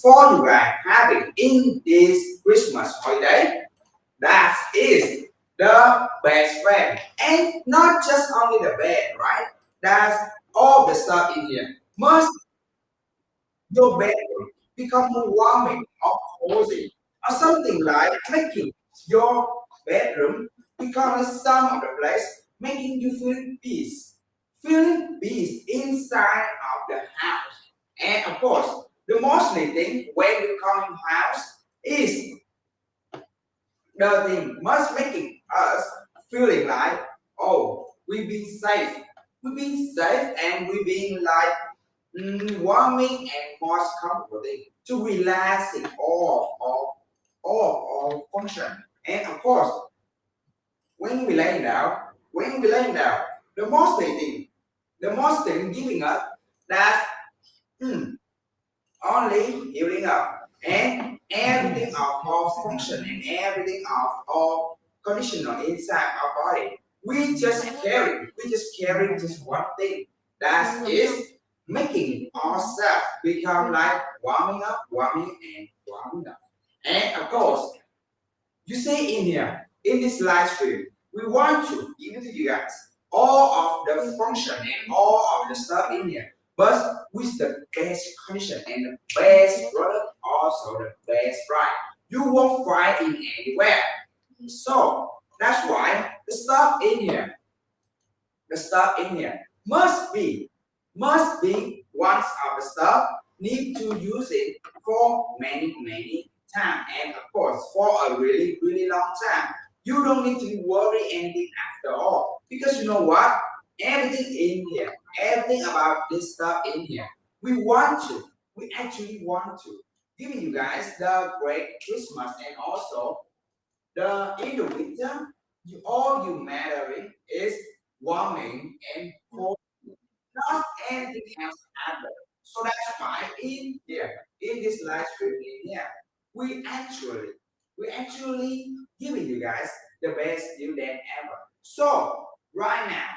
for you guys having in this Christmas holiday. That is the best friend. And not just only the bed, right? That's all the stuff in here. Must your bedroom become more warming or cozy or something like making your bedroom become a some of the place making you feeling peace inside of the house. And of course, the mostly thing when you come in house is the thing must making us feeling like, oh, we be safe. We being safe and we being like warming and most comfortable to relaxing all function. And of course, when we lay down, when we lay down, the the most thing giving us that hmm, only healing up and everything of our function and everything of our conditional inside our body. We just carry just one thing. That is making ourselves become like warming and warming up. And of course, you see in here, in this live stream, we want to give to you guys all of the function and all of the stuff in here, but with the best condition and the best product, also the best price. You won't find in anywhere. So that's why the stuff in here must be once of the stuff need to use it for many time and of course for a really long time. You don't need to worry anything after all because you know what, everything in here, everything about this stuff in here, we actually want to give you guys the great Christmas and also the in the winter, all you mattering is warming and cold, not anything else other. So that's why in here, in this live stream in here, we actually, we actually giving you guys the best deal than ever. So right now,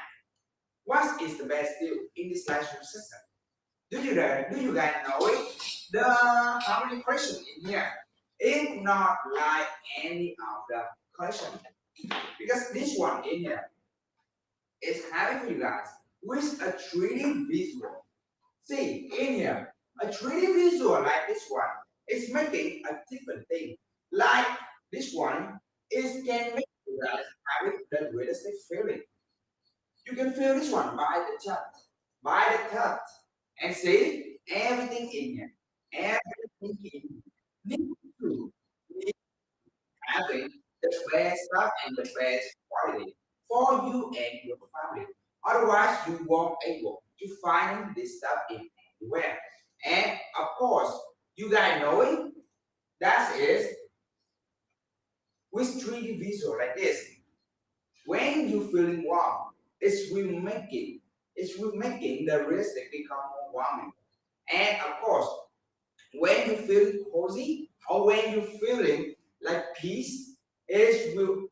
what is the best deal in this live stream system? Do you guys know it? The harmony question in here is not like any of the question because this one in here is having for you guys with a 3D visual. See in here, a 3D visual like this one is making a different thing. Like this one is can make you guys having the realistic feeling. You can feel this one by the touch, and see everything in here, everything in here. Need to need having the best stuff and the best quality for you and your family. Otherwise, you won't able to find this stuff in anywhere. And of course, you guys know it. That is with 3D visual like this. When you feeling warm, it's will making the realistic become more warming. And of course, when you feel cozy or when you feeling like peace, it will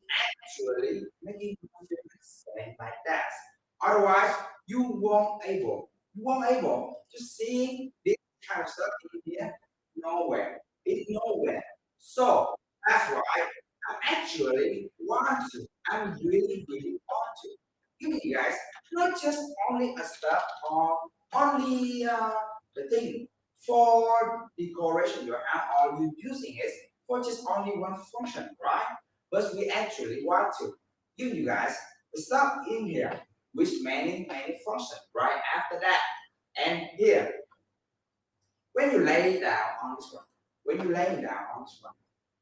actually making you feel something like that. Otherwise, you won't able to see this kind of stuff in here nowhere. It's nowhere. So that's why I actually want to. I really want to give you guys not just only a stuff or only the thing for decoration you have or you using it for just only one function, right? But we actually want to give you guys the stuff in here with many functions right after that. And here, when you lay down on this one, when you lay down on this one,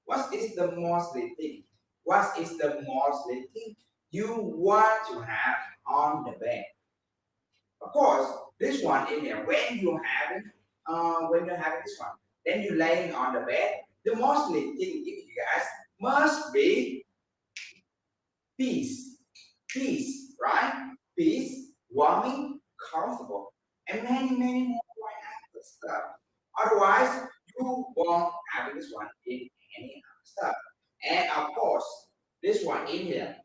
what is the mostly thing? What is the mostly thing you want to have on the bed? Of course, this one in here, when you're having this one, then you laying on the bed, the mostly thing you guys must be peace, peace, right? Peace, warming, comfortable, and many more like that stuff. Otherwise, you won't have this one in any other stuff. And of course, this one in here,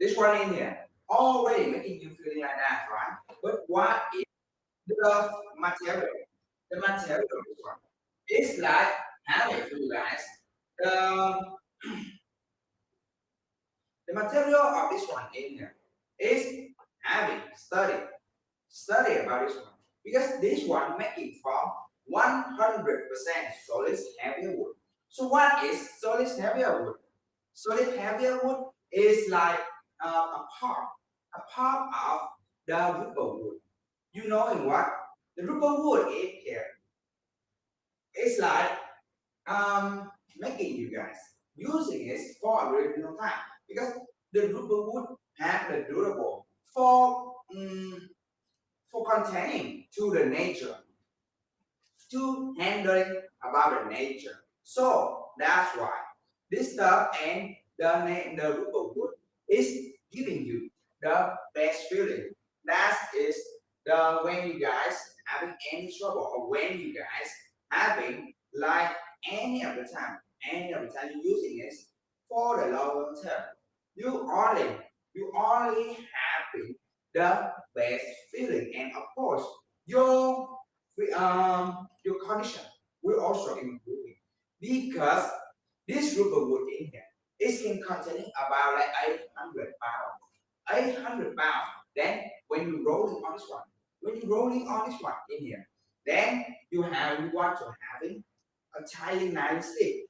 this one in here, already making you feeling like that, right? But what is the material? The material of this one is like having for you guys. The, the material of this one in here is having study about this one because this one making from 100% solid heavier wood. So what is solid heavier wood? Solid heavier wood is like a part of the rubber wood. You know in what? The rubber wood in here is like making you guys using it for a really long time because the rubber wood have the durable for containing to the nature to handling about the nature. So that's why this stuff and the rubber wood is giving you the best feeling. That is the when you guys having any trouble or when you guys having like any of the time you're using it for the long term. You only you only having the best feeling and of course your your condition will also improve because this rubber wood in here is can containing about like 800 pounds. 800 pounds. Then when you rolling on this one, when you rolling on this one in here, then you want to having a tiny nine stick,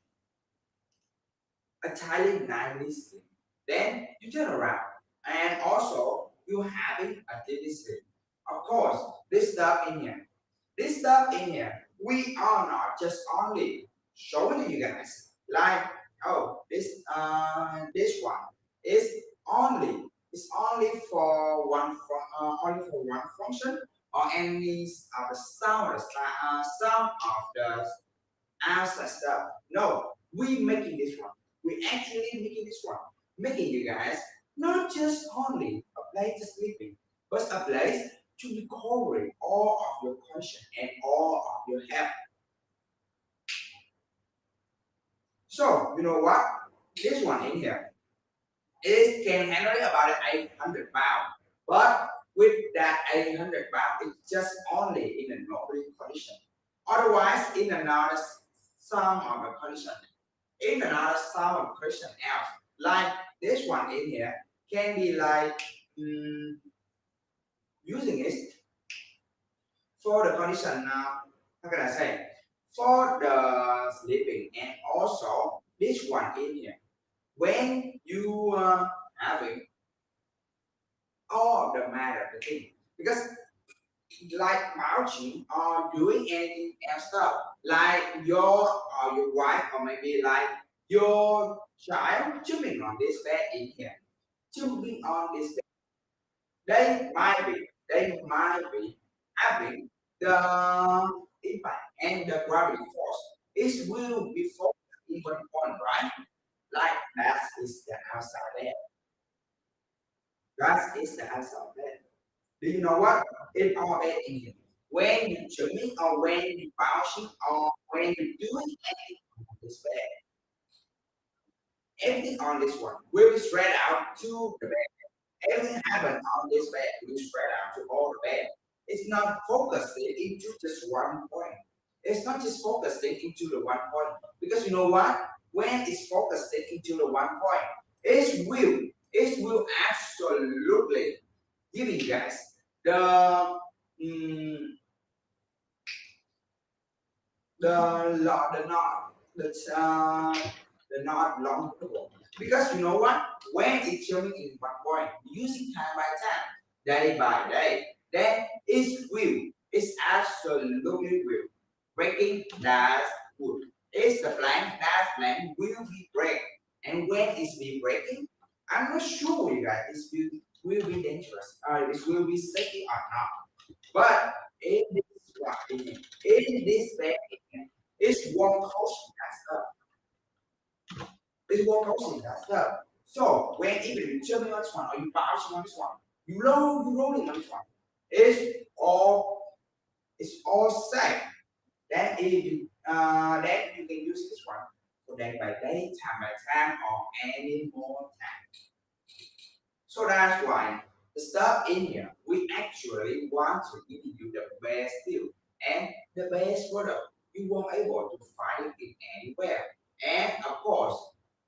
a tiny nine stick. Then you turn around and also you having a thin stick. Of course, this stuff in here this stuff in here, we are not just only showing to you guys like, oh, this one is only is only for only for one function or any of the sound of the outside stuff. No, we making this one. We actually making this one, making you guys not just only a place to sleeping, but a place to recover all of your conscience and all of your health. So you know what? This one in here is can handle about 800 pounds, but with that 800 pounds, it's just only in a normal condition. Otherwise, in another some of the condition, in another some of the condition else, like this one in here, can be like using it for the condition how can I say for the sleeping and also this one in here when you having all of the matter the thing because like marching or doing anything else stuff like your wife or maybe like your child jumping on this bed in here jumping on this bed they might be having the impact and the gravity force. It will be focused in one point, right? Like that is the outside there. That is the outside there. Do you know what? It all bad in here. When you jumping or when you bouncing or when you doing anything on this bed, everything on this one will be spread out to the bed. Everything happen on this bed will spread out to all the bed. It's not focusing into just one point. It's not just focusing into the one point. Because you know what? When it's focusing into the one point, it will absolutely give you guys the mm, the not the not long interval. Because you know what? When it's showing in one point, using time by time, day by day, then it's absolutely will breaking that wood. It's the plank will be break. And when it's be breaking, I'm not sure you guys will be dangerous. It will be safety or not. But in this in this bed, it's one caution that stuff. It's one caution that stuff. So when even you jumping on this one or you bouncing on this one, you rolling on this one, it's all safe. Then you can use this one for day by day, time by time, or any more time. So that's why the stuff in here, we actually want to give you the best deal and the best product. You won't able to find it anywhere. And of course,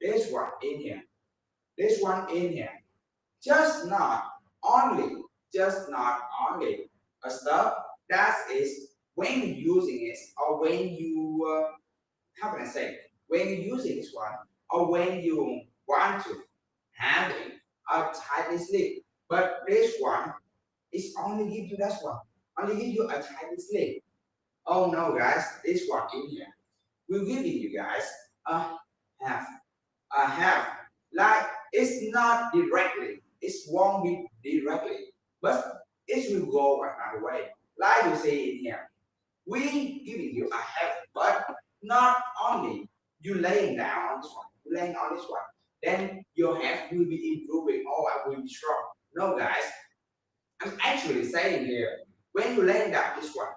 this one in here, this one in here, just not only, just not only a stuff that is when you're using it or when you how can I say, when you're using this one or when you want to having a tight sleep. But this one is only give you that one, only give you a tight sleep. Oh no, guys, this one in here will give you guys a half, a half. Like it's not directly, it won't be directly, but it will go another way. Like you say in here, we giving you a half, but not only you laying down on this one, you laying on this one, then your half will be improving or I will be strong. No, guys, I'm actually saying here, when you laying down this one,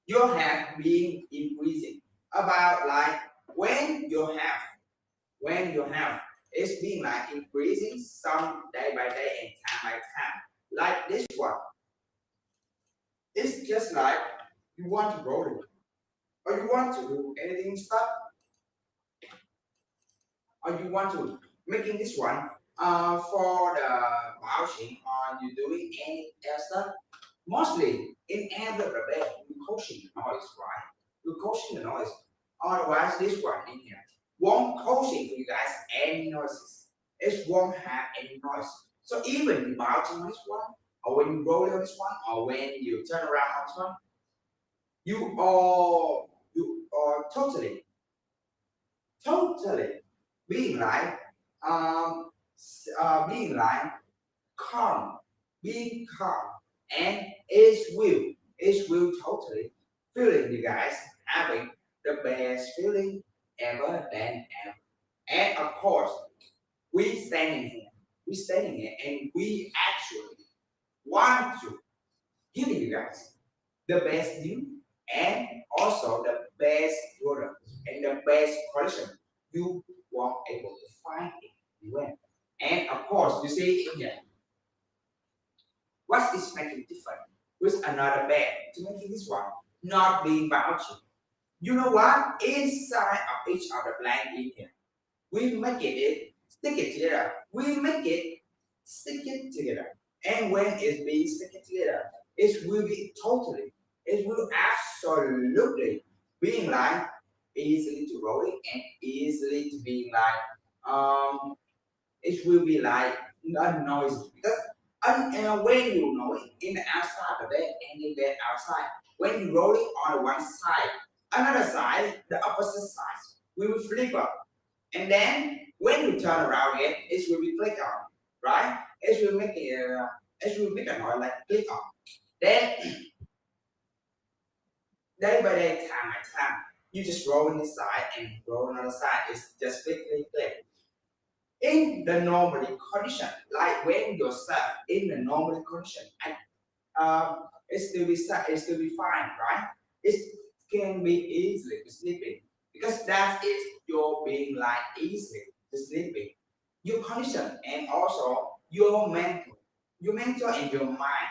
your half being increasing about like when your half, when your half is being like increasing some day by day and time by time. Like this one, it's just like you want to roll it or you want to do anything stuff or you want to making this one for the vouching or you doing any stuff. Mostly in every day, you coaching the noise, right? You coaching the noise. Otherwise, this one in here won't coaching for you guys any noises. It won't have any noise. So even you vouching on this one, or when you roll on this one, or when you turn around on this one, you are totally being like um being like calm, being calm, and it will totally feeling you guys having the best feeling ever than ever. And of course, we standing here, and we actually want to give you guys the best deal and also the best product and the best collection you were able to find it anywhere. And of course, you see in here, what is making different with another band to making this one not being voucher? You know what? Inside of each of the blank in here, we make it stick it together. We make it stick it together. And when it's being stick it together, it will be totally, it will absolutely being like easily to rolling and easily to being like it will be like not noisy because when you know it in the outside of it and in the outside, when you roll it on one side, another side, the opposite side, we will flip up. And then when you turn around it, it will be click on, right? It will make a noise like click on. Then day by day, time by time, you just roll on this side and roll on the other side. It's just click, click, click. In the normal condition, like when yourself in the normal condition, and it still be fine, right? It can be easily sleeping because that is your being like easily sleeping. Your condition and also your mental and your mind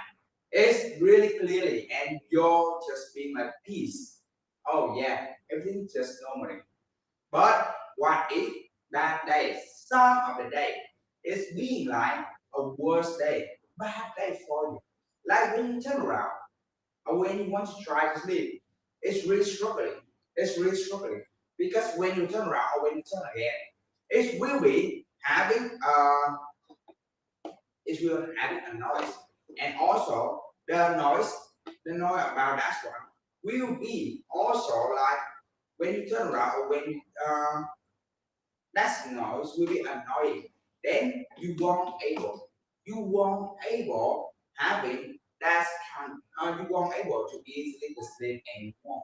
is really clearly, and you're just being like peace. Oh yeah, everything just normally. But what if that day, some of the day, is being like a worse day, bad day for you? Like when you turn around or when you want to try to sleep, it's really struggling. It's really struggling because when you turn around or when you turn again, it will be having it will having a noise, and also the noise about that one will be also like when you turn around or when you that noise will be annoying. Then you won't able having that you won't able to easily to sleep anymore.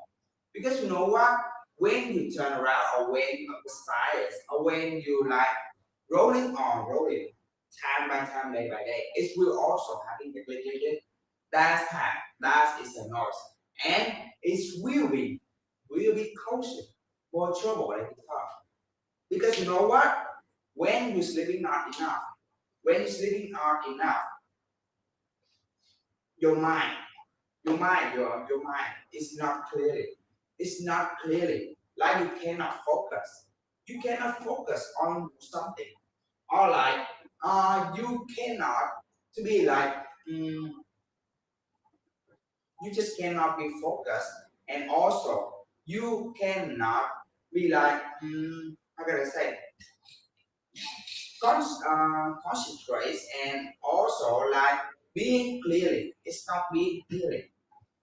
Because you know what? When you turn around or when you exercise or when you like rolling time by time, day by day, it will also having the click. That's time. That is a noise. And it will be causing more trouble like we talk. Because you know what? When you're sleeping not enough, when you're sleeping not enough, your mind, your mind is not clearly. It's not clearly. Like you cannot focus. You cannot focus on something. Or like you cannot to be like you just cannot be focused, and also you cannot be like how can I say concentrate, and also like being clearly. It's not being clearly,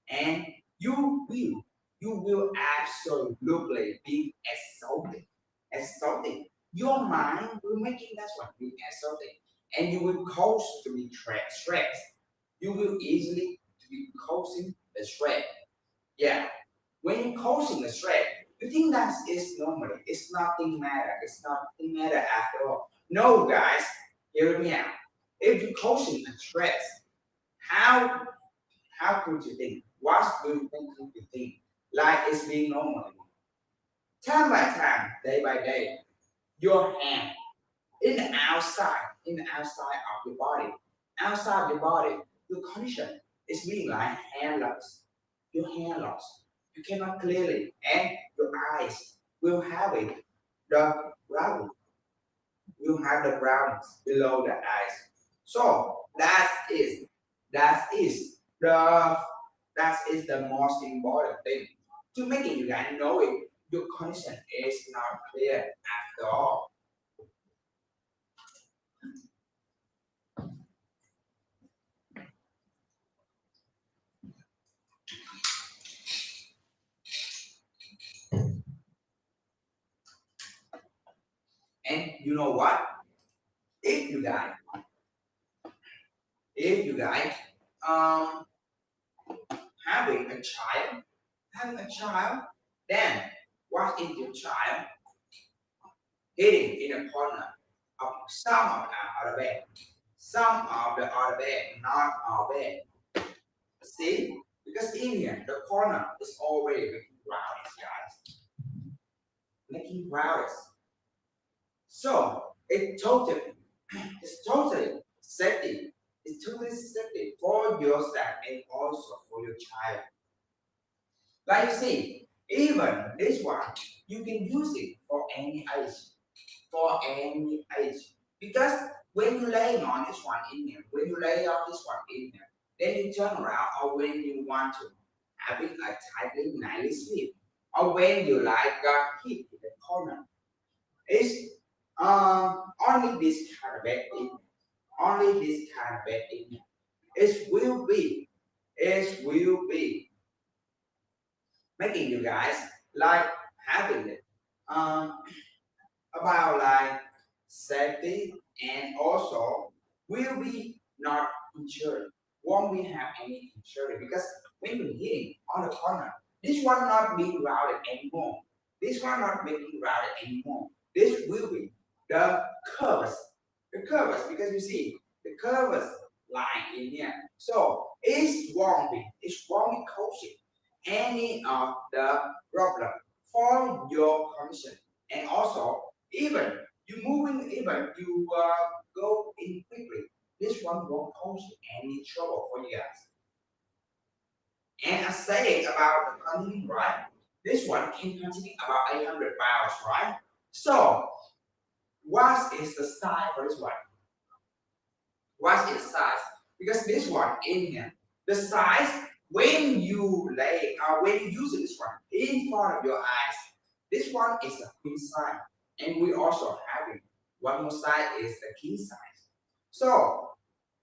and you will you will absolutely be exhausted. Your mind will making that's what you exhausted, and you will cause to be stressed. You will easily to be causing the stress. Yeah, when you're causing the stress, you think that is normal. It's nothing matter. It's nothing matter after all. No, guys, hear me out. If you're causing the stress, how how could you think? What will you think? Like it's being normal. Time by time, day by day, your hand in the outside of your body, outside your body, your condition is being like hand loss. Your hand loss. You cannot clearly, and your eyes will have it. The brown will have the browns below the eyes. So that is the that is the most important thing to making you guys know it. Your condition is not clear at all. And you know what? If you guys, if you guys um having a child, then what if your child hiding in a corner of some of the other bed, some of the other bed, not our bed? See, because in here the corner is already making rounds, guys, making rounds. So it's totally safety. It's totally safety for yourself and also for your child. Like you see, even this one, you can use it for any age. Because when you lay on this one in here, when you lay on this one in here, then you turn around, or when you want to having a tightly nightly sleep, or when you like keep in the corner, it's only this kind of bed in, only this kind of bed in. It will be making you guys like having it. Um, about like safety, and also will be not insured, won't be have any insurance, because when you're hitting on the corner, this one not being routed anymore, this one not being routed anymore, this will be the curves, because you see the curves line in here, so it won't be causing any of the problem for your condition, and also even you moving, even you go in quickly, this one won't cause you any trouble for you guys. And I say about the continuing, right? This one can continue about 800 pounds, right? So what is the size for this one? What is the size? Because this one in here, the size when you lay when you use this one in front of your eyes, this one is a queen size, and we also having one more side is the king size. So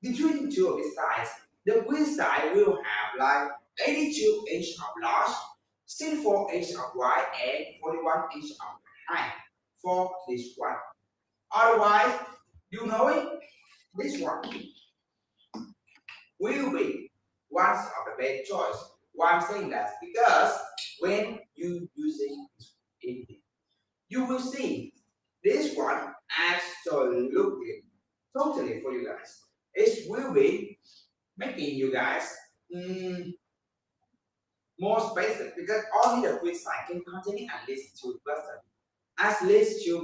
between the two of these sides, the queen side will have like 82 inch of large, 64 inch of wide, and 41 inch of height for this one. Otherwise, you know it, this one will be one of the best choice. Why I'm saying that? Because when you using it, you will see this one absolutely, totally for you guys. It will be making you guys more spaces, because only the quick side can contain at least 2%. At least 2%.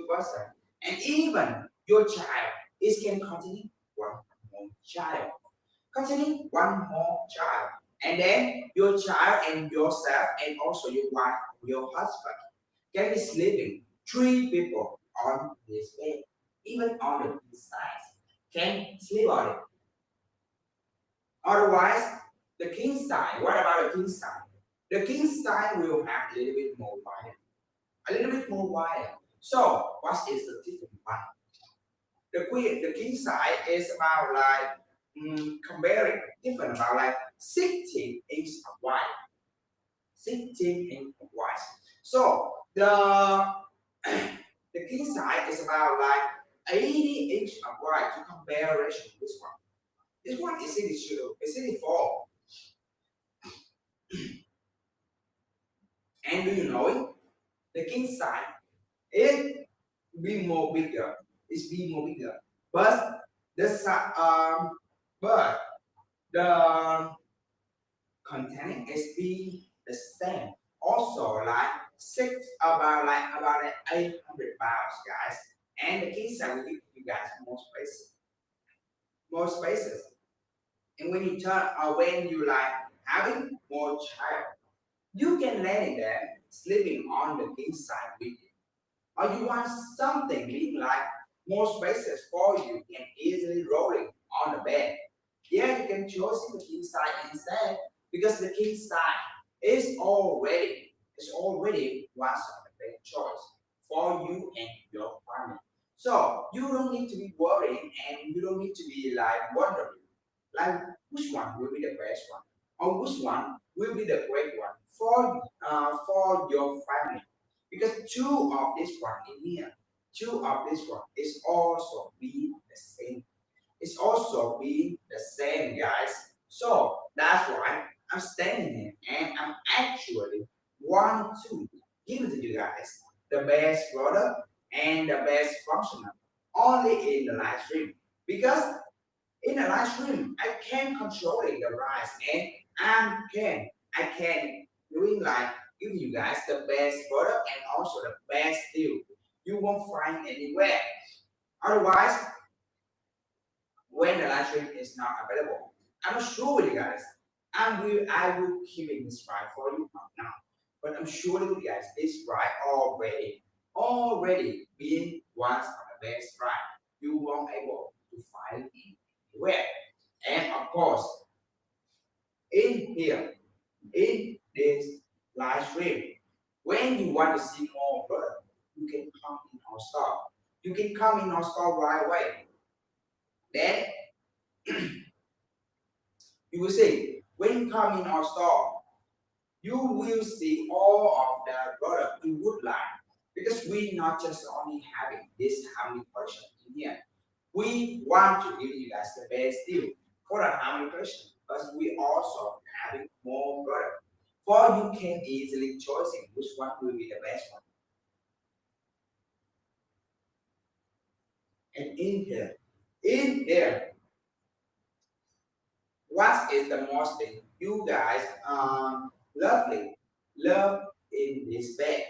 And even your child is can contain one more child. Containing one more child. And then your child and yourself and also your wife, your husband can be sleeping. Three people on this bed, even on the side, can sleep on it. Otherwise, the king side, what about the king side? The king side will have a little bit more wire. A little bit more wire. So, what is the different one? The king side is about like comparing different about like 16 inch of wide. 16 inch of wide. So the king side is about like 80 inch of wide to comparison with this one. This one is 82, it's 84. And do you know it? The king side it be more bigger. It's be more bigger. But the but the content is be the same. Also like about like 800 pounds, guys. And the king side will give you guys more space. More spaces. And when you like having more child, you can let them sleeping on the king side with you. Or you want something being like more spaces for you and easily rolling on the bed. Yeah, you can choose the king side instead because the king side is already one of the best choice for you and your family. So you don't need to be worrying and you don't need to be like wondering like which one will be the best one or which one will be the great one for your family because two of this one in here, two of this one is also being the same. It's also being the same, guys. So that's why I'm standing here and I'm actually want to give it to you guys the best product and the best functional only in the live stream because in a live stream, I can controlling the price and I can doing like give you guys the best product and also the best deal you won't find anywhere. Otherwise, when the live stream is not available, I'm not sure with you guys. I will keep this price for you not now, but I'm sure with you guys this price already being one of the best price you won't able to find it anywhere. And of course, in here, in this live stream, when you want to see more product, you can come in our store. You can come in our store right away. Then you will see when you come in our store, you will see all of the product you would like. Because we not just only having this Harmony collection in here. We want to give you guys the best deal for the Harmony collection, but we also having more product. For you can easily choosing which one will be the best one. And in here, what is the most thing you guys lovely love in this bag?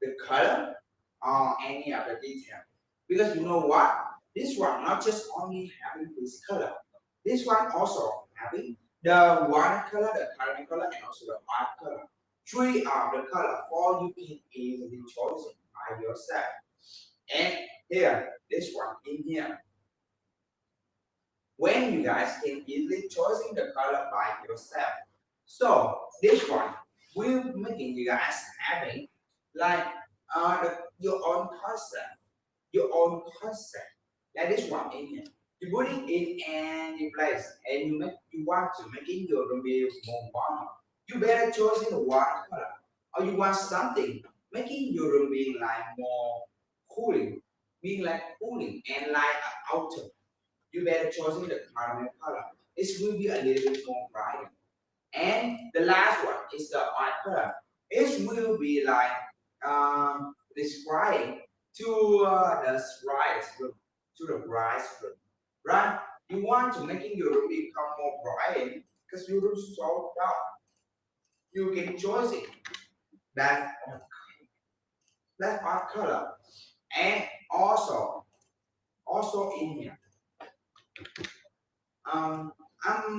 The color or any other detail. Because you know what? This one not just only having this color. This one also having the white color, the caramel color, and also the white color. Three of the color for you can easily choose it by yourself. And here, this one in here. When you guys can easily choosing the color by yourself. So this one will making you guys having like your own concept, your own concept. Like this one in here. You put it in any place and you want to making your room be more warmer. You better choose in one color. Or you want something making your room being like more cooling, being like cooling and like outer. You better choose in the caramel color. This will be a little bit more brighter. And the last one is the white color. It will be like describing to the bright room, to the bright room, right? You want to making your room become more bright because your room is so dark. You can choose it. That that white color, and also in here. Um, I'm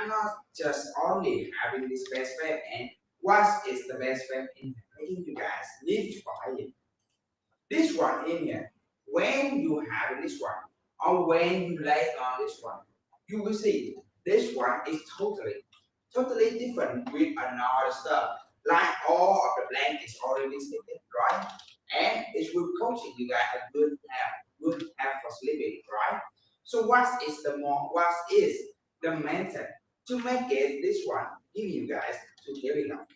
not just only having this best friend and what is the best friend in making you guys need to buy it. This one in here, when you have this one or when you lay on this one, you will see this one is totally different with another stuff. Like all of the blank is already stated, right? And it will coaching you guys a good app for sleeping, right? So what is the method to make it this one give you guys to giving up?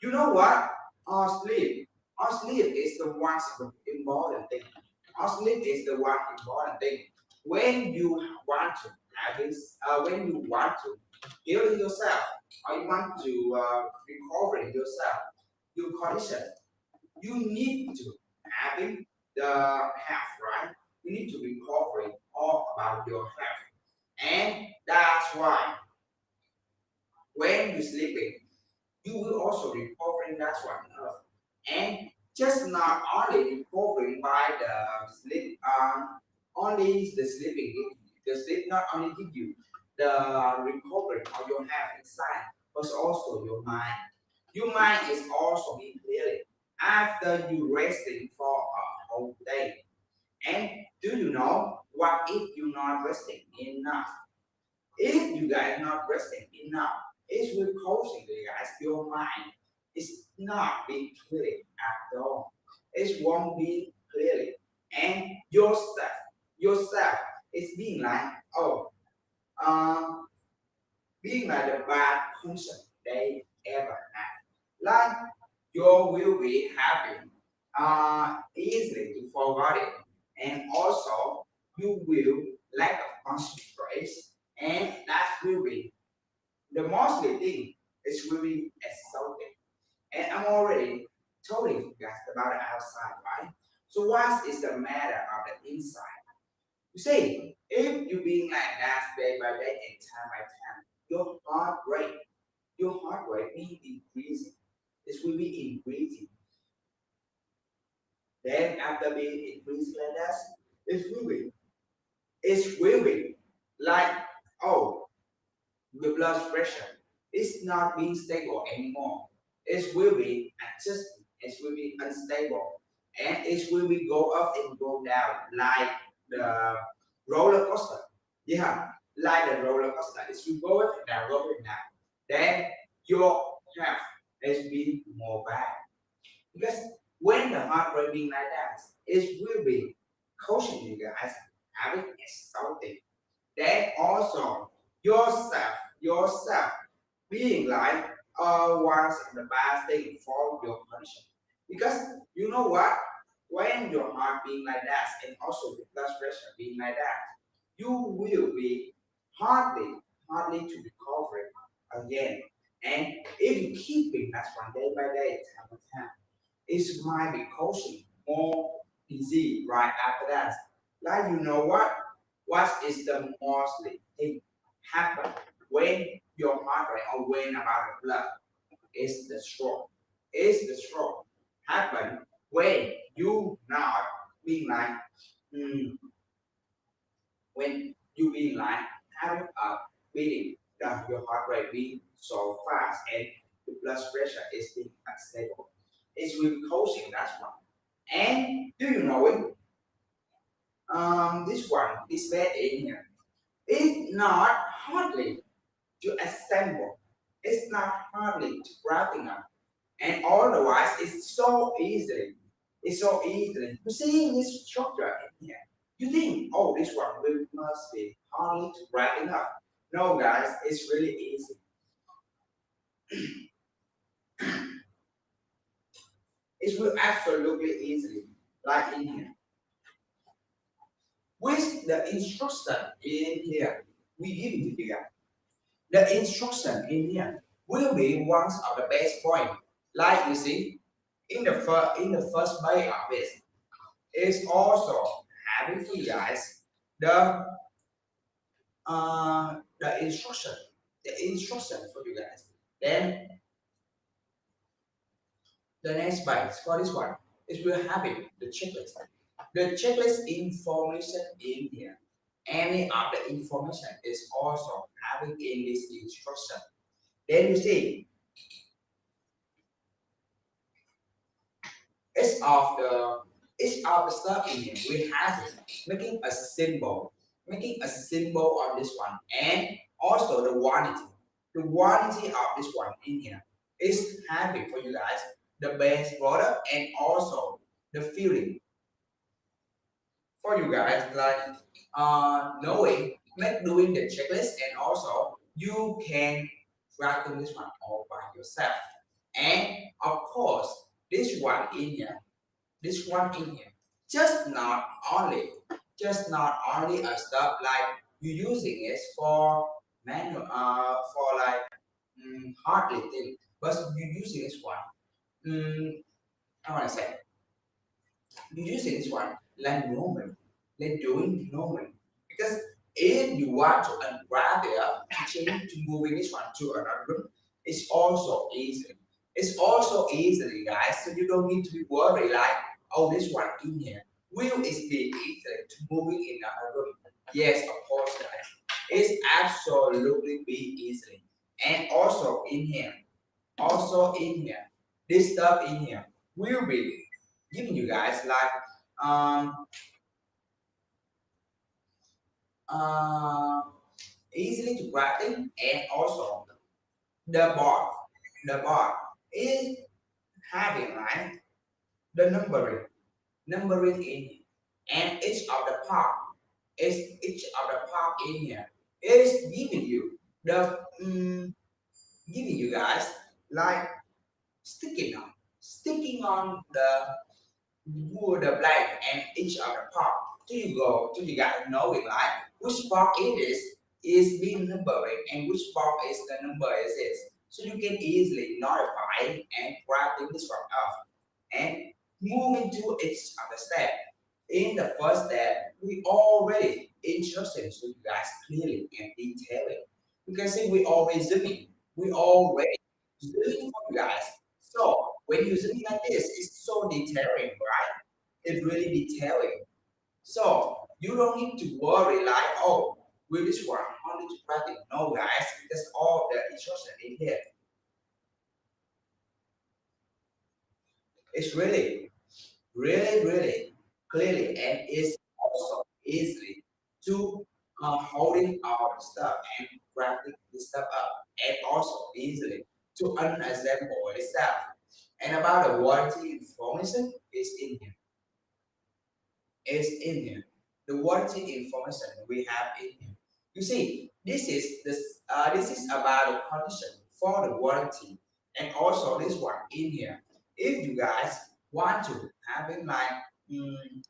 You know what? Our sleep. Our sleep is the one important thing. Our sleep is the one important thing. When you want to when you want to heal yourself, or you want to recover yourself, your condition, you need to having the health, right? You need to recover all about your health, and that's why when you're sleeping, you will also recovering that one enough. And just not only recovering by the sleep, only the sleeping, the sleep not only give you the recovery of your health inside, but also your mind. Your mind is also being cleared after you resting for a whole day. And do you know what if you're not resting enough? If you guys not resting enough, it will causing you guys your mind is not being clear at all. It won't be clearly. And yourself is being like, oh, um, being like the bad person they ever had. Like you will be having easily to forget it. And also you will lack of concentration and that will be the mostly thing is really exhausting. And I'm already telling you guys about the outside, right? So what is the matter of the inside? You see, if you being like that day by day and time by time, your heart rate be increasing. It will be increasing. Then after being increasing like that, it's will be like, oh, the blood pressure is not being stable anymore. It will be adjusting, it will be unstable, and it will be go up and go down like the roller coaster. Yeah, like the roller coaster. It will go up and down, go up and down. Then your health is being more bad because when the heart rate being like that, it will be causing you guys having something. Then also yourself being like one of the bad thing for your condition. Because you know what? When your heart being like that and also the blood pressure being like that, you will be hardly to recover again. And if you keep it that one day by day, time by time, it might be causing more disease right after that. Like you know what is the mostly thing happen when your heart rate or when about the blood is the stroke. Is the stroke happen when you not being like mm, when you being like having a beating that your heart rate being so fast and the blood pressure is being unstable. It's will causing that one. And do you know it? This one, this bed in here, it's not hardly to assemble. It's not hardly to wrapping up. And otherwise, it's so easily. It's so easily. You see this structure in here. You think, oh, this one will must be hardly to wrapping up. No, guys, it's really easy. It will absolutely easily, like in here. With the instruction in here, we give it to you guys. The instruction in here will be one of the best point. Like you see, in the first bay of it is also having for you guys the instruction, the instruction for you guys. Then the next byte for this one is we're having the checklist. The checklist information in here. Any of the information is also having in this instruction. Then you see each of the each of the stuff in here we have it making a symbol on this one, and also the quantity of this one in here is having for you guys the base product and also the feeling for you guys, like knowing, like doing the checklist, and also you can writing this one all by yourself. And of course, this one in here, this one in here, just not only, just not only a stuff like you using it for manual, for like hardly thing, but you using this one. I want to say you using this one like normal, like doing normal. Because if you want to unwrap it up, change to moving this one to another room, it's also easy. It's also easy, guys. So you don't need to be worried like, oh, this one in here. Will it be easy to moving in another room? Yes, of course, guys. It's absolutely be easy. And also in here, this stuff in here will be giving you guys like um uh easily to practice, and also the board the board is having like the numbering in here, and each of the part in here is giving you the giving you guys like sticking on the blank and each of the part till you guys knowing like which part it is being numbering and which part is the number is this. So you can easily notify and grab this one off and move into each of the step. In the first step, we already instructed to you guys clearly and detailing. You can see we always zooming. We already zooming for you guys. So when you zoom like this, it's so detailing, right? It's really detailing. So you don't need to worry like, oh, will this one only to practice? No, guys, that's all the instruction in here. It's really clearly, and it's also easily to holding our stuff and wrapping this stuff up, and also easily to unassemble itself. And about the warranty information is in here. The warranty information we have in here. You see, this is about the condition for the warranty, and also this one in here. If you guys want to have it like mm,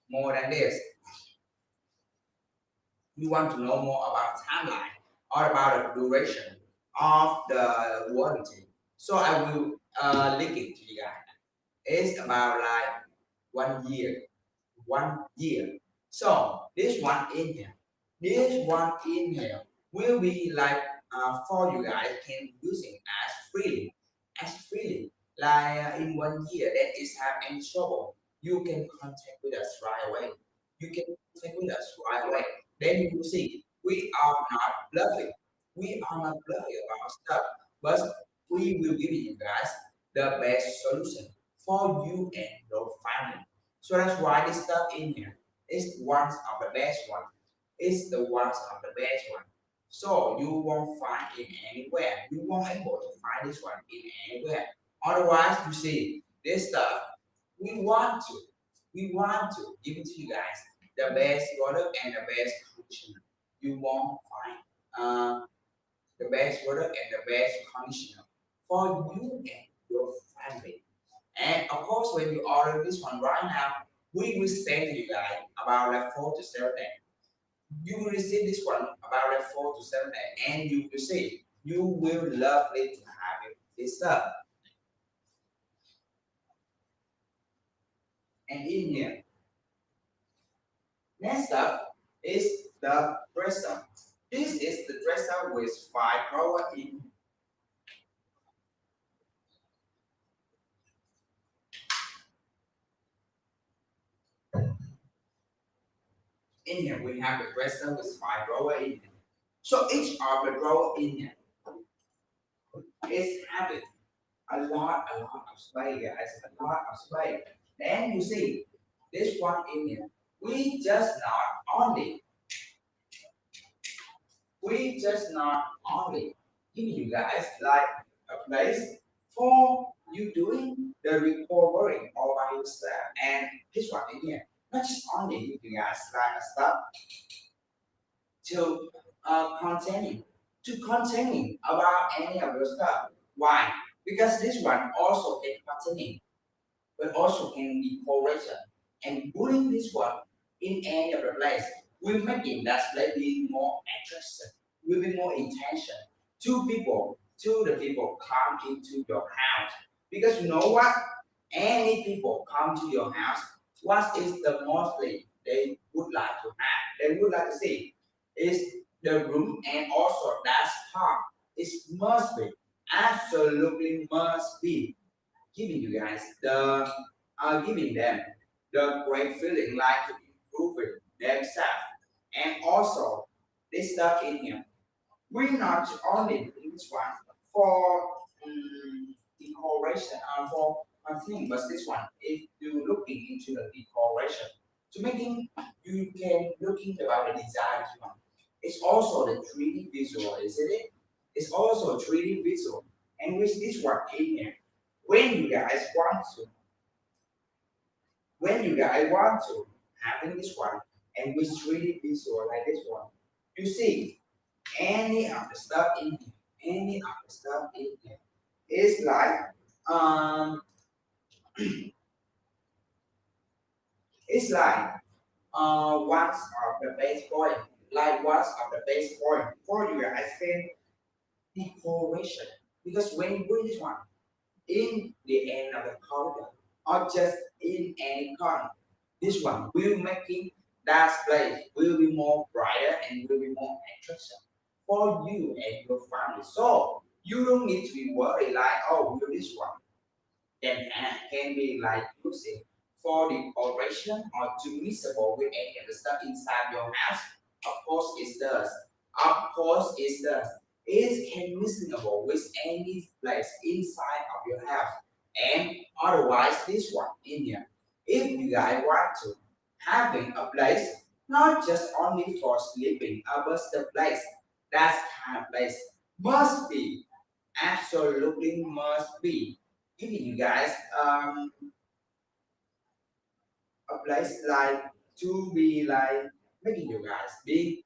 more than this, you want to know more about timeline or about the duration of the warranty. So I will link it to you guys. It's about like 1 year, 1 year. So this one in here will be like for you guys can using as freely. Like in 1 year that is have any trouble, you can contact with us right away. You can contact with us right away. Then you will see we are not bluffing. We are not bluffing about stuff, but we will give you guys the best solution for you and your family. So that's why this stuff in here is one of the best one. It's the ones of the best one. So you won't find it anywhere. You won't able to find this one in anywhere. Otherwise, you see this stuff. We want to, we want to give it to you guys the best product and the best conditioner. You won't find the best product and the best conditioner for you and your family. And of course, when you order this one right now, we will send to you guys about like 4 to 7 days. You will receive this one about like 4 to 7 days, and you will see you will love it to have it. This up and in here. Next up is the dresser. This is the dresser with 5 drawer In here we have the dresser with 5 drawers in here. So each of the drawer in here is having a lot of space, guys, a lot of space. Then you see this one in here. We just not only we just not only give you guys like a place for you doing the recovering all by yourself. And this one in here, not just only give you guys like a stuff to containing about any of your stuff. Why? Because this one also can containing, but also can be correction. And putting this one in any other place will making that place be more attractive, will be more intention to the people come into your house. Because you know what? Any people come to your house, what is the mostly they would like to have, they would like to see is the room, and also that part is must be, absolutely must be giving you guys the giving them the great feeling like to improve it themselves. And also this stuff in here, we not only doing this one for decoration for one thing, but this one if you looking into the decoration to making, you can looking about the design this one. It's also the 3D visual, isn't it? It's also 3D visual. And with this one in here, when you guys want to, when you guys want to having this one and with 3D visual like this one, you see any of the stuff in here, any of the stuff in here is like um it's like what's of the base point, like what's of the base point for you guys can decoration. Because when you put this one in the end of the corridor or just in any corner, this one will making that place will be more brighter and will be more attraction for you and your family. So you don't need to be worried like, oh, will this one then can be like using for the operation or to mixable with any of the stuff inside your house. Of course it does. Of course it does. It can mixable with any place inside of your house. And otherwise this one in here. If you guys want to having a place not just only for sleeping, but the place, that kind of place must be, absolutely must be giving you guys a place like to be like making you guys be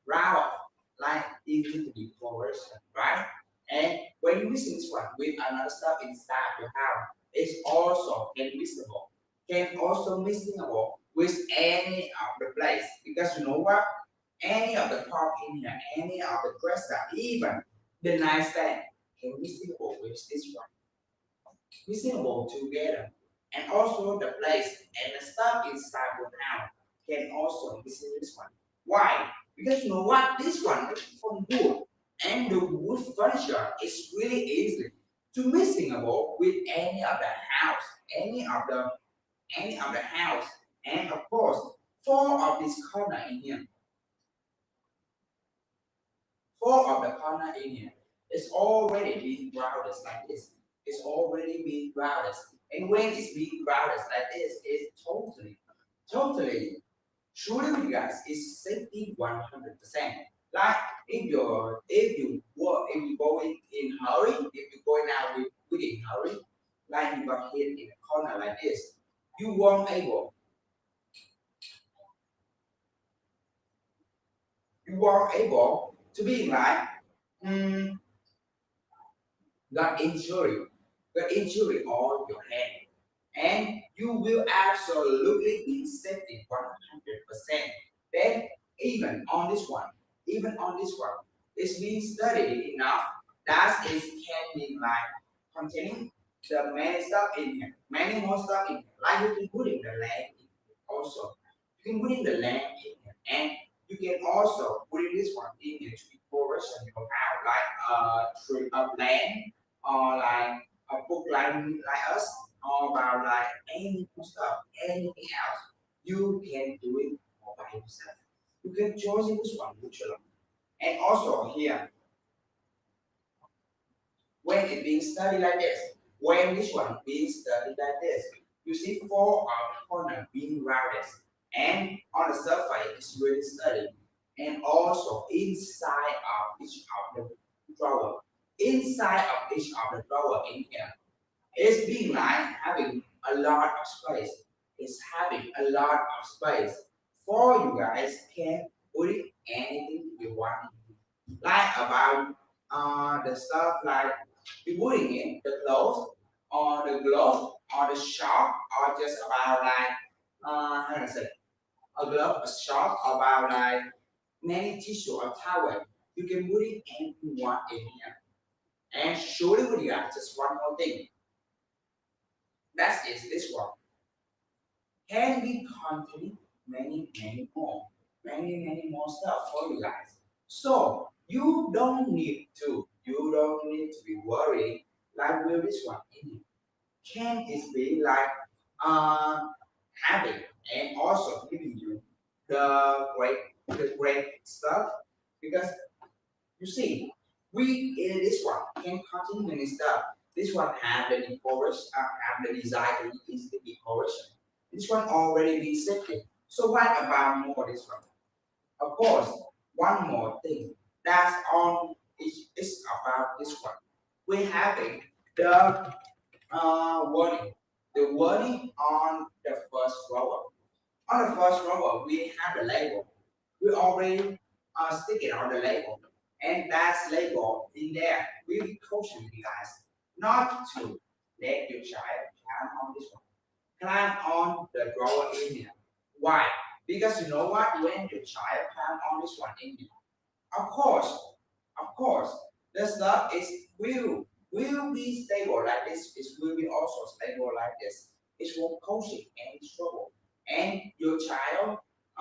proud, like easy to be conversion, right? And when you mix this one with another stuff inside your house, it's also invisible, can also mixable with any of the place. Because you know what? Any of the part in here, any of the dresser, even the nightstand can mixable with this one, reasonable together. And also the place and the stuff inside your house can also visit this one. Why? Because you know what? This one is from wood, and the wood furniture is really easy to mixable with any of the house, any of the house. And of course, four of this corner in here, four of the corner in here is already being grounded like this. It's already being grounded. And when it's being grounded like this, it's totally, surely with you guys, it's safety 100%. Like if you go in hurry, if you go now within hurry, like you got hit in a corner like this, you won't able, to be like mm, got injury on your hand, and you will absolutely be safety 100%. Then even on this one, it's been studied enough that it can be like containing the many stuff in here, many more stuff in here. Like you can put in the land in here also. You can put in the land in here, and you can also put in this one in here to be portion your house, like tree of land or like a book like us or about like any stuff, anything else, you can do it causing this one neutral. And also here, when it being studied like this, when this one being studied like this, you see four corner being rounded, and on the surface it's really studied, and also inside of each of the drawer, inside of each of the drawer in here, it's being like having a lot of space. It's having a lot of space for you guys can put it anything you want. Like about the stuff like you putting in the clothes or the glove or the shop or just about like how do I say a glove, a shop about like many tissue or towel. You can put it anything you want in here. And surely with you guys, just one more thing. That is this one. Can be containing many more stuff for you guys. So you don't need to be worried like will this one in it. Can it be like uh, having and also giving you the great stuff because you see we in this one can contain many stuff. This one have the decoration, have the desire to use the decoration. This one already been settled. So what about more this one? Of course, one more thing that's on is about this one. We having the wording, the wording on the first row. On the first row, we have the label. We already stick it on the label, and that's label in there. We will caution you guys not to let your child climb on this one. Climb on the drawer in here. Why? Because you know what? When your child climb on this one in here, of course, of course, the stuff is will be stable like this. It will be also stable like this. It won't cause you any trouble. And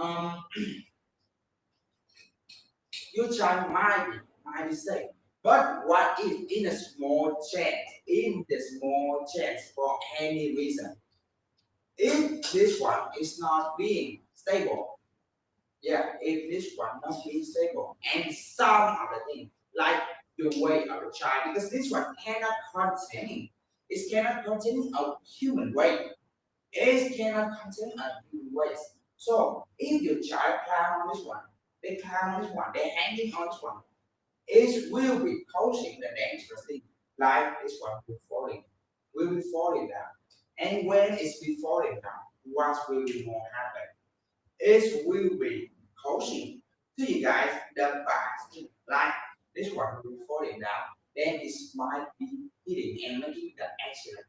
um, your child might be safe. But what if in the small chance for any reason, if this one is not being stable, yeah, if this one not being stable, and some other thing like the weight of the child, because this one cannot contain, it cannot contain a human weight. It cannot contain a human weight. So if your child climb on this one, they climb on this one, they're hanging on this one, it will be causing the dangerous thing, like this one will be falling down. And when it's be falling down, what will be more happen? It will be causing to you guys the facts like this one will be falling down, then it might be hitting and making the accident,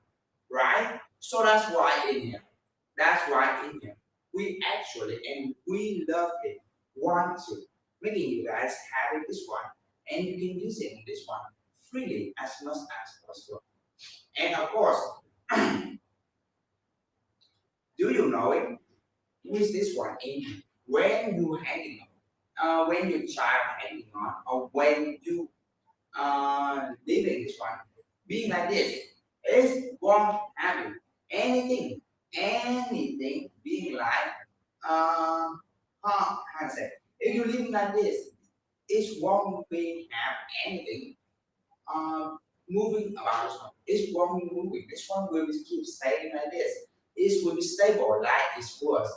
right? So that's why in here, we actually and we love it, want to making you guys having this one, and you can use it in this one freely as much as possible. And of course, do you know it? With this one in when you hanging when your child hanging on or when you leaving this one being like this is won't happen anything being like how to say if you living like this it won't be have anything moving about this one. It won't be moving. This one will be keep staying like this. It will be stable like it was.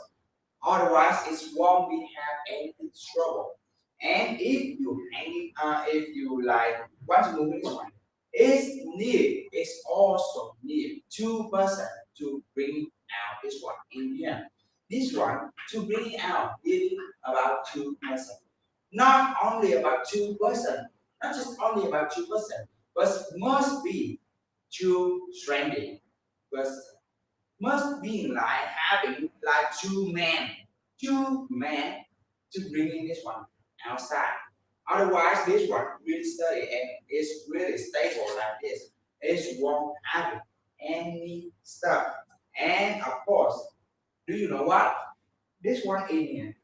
Otherwise, it won't be have any trouble. And if you hanging, if you like want to move this one, it's also need two-person to bring out this one in here. This one to bring it out is about 2%. Not only about 2%, not just only about 2%, but must be two stranded person must be like having like two men to bring in this one outside. Otherwise, this one really study and it's really stable like this. It won't have any stuff. And of course, do you know what? This one in here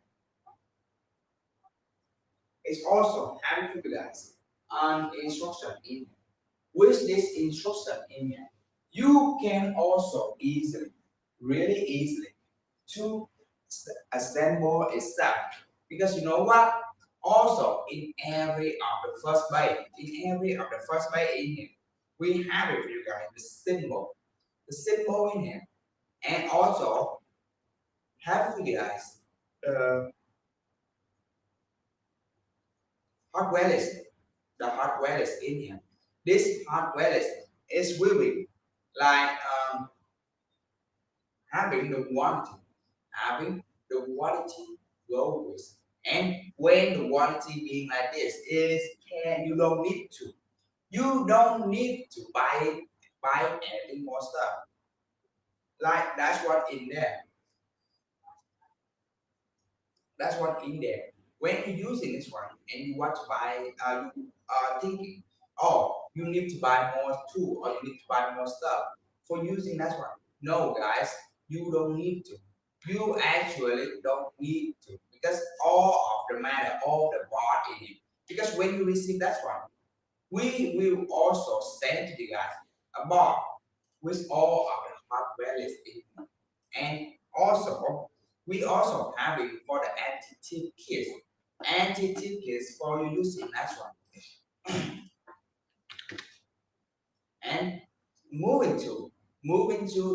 is also having for you guys an instruction in here. With this instruction in here, you can also really easily to assemble itself. Because you know what? Also, in every of the first byte, in here, we have it for you guys, the symbol in here, and also have for you guys the hardware list. The hardware list in here. This hardware list is really like having the quantity, having the quality always. And when the quality being like this is can you don't need to buy anything more stuff. Like that's what in there. That's what in there. When you're using this one and you want to buy, you are thinking, oh, you need to buy more tool or you need to buy more stuff for using that one. No, guys, you don't need to. You actually don't need to because all of the matter, all the part in it. Because when you receive that one, we will also send to you guys a bar with all of the hardware list in it. And also, we also have it for the anti-tip kits. Anti-tip kits for you using that one. And moving to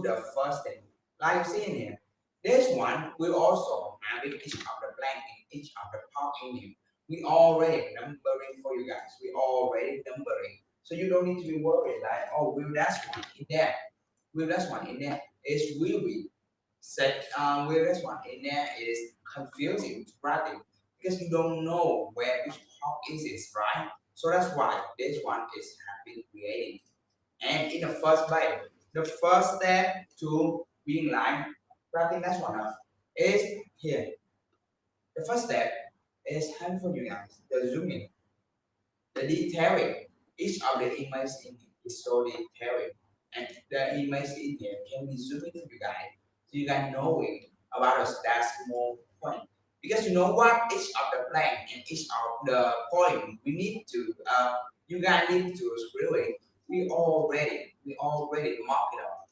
the first thing. Like you see in here, this one we also have in each of the blank in each of the part in here. We already numbering for you guys. We already numbering. So you don't need to be worried like, oh, will that one in there? Will that one in there? It will be set where this one in there is confusing to practice because you don't know where which part is it, right? So that's why this one is have been created. And in the first byte, the first step to being line, practice that's one of is here. The first step is hand for you guys, the zooming, the detailing. Each of the images in is so detailed, and the image in here can be zoomed for you guys, so you guys know it about a that small point. Because you know what, each of the blank and each of the point we need to, you guys need to really, we already mark it up.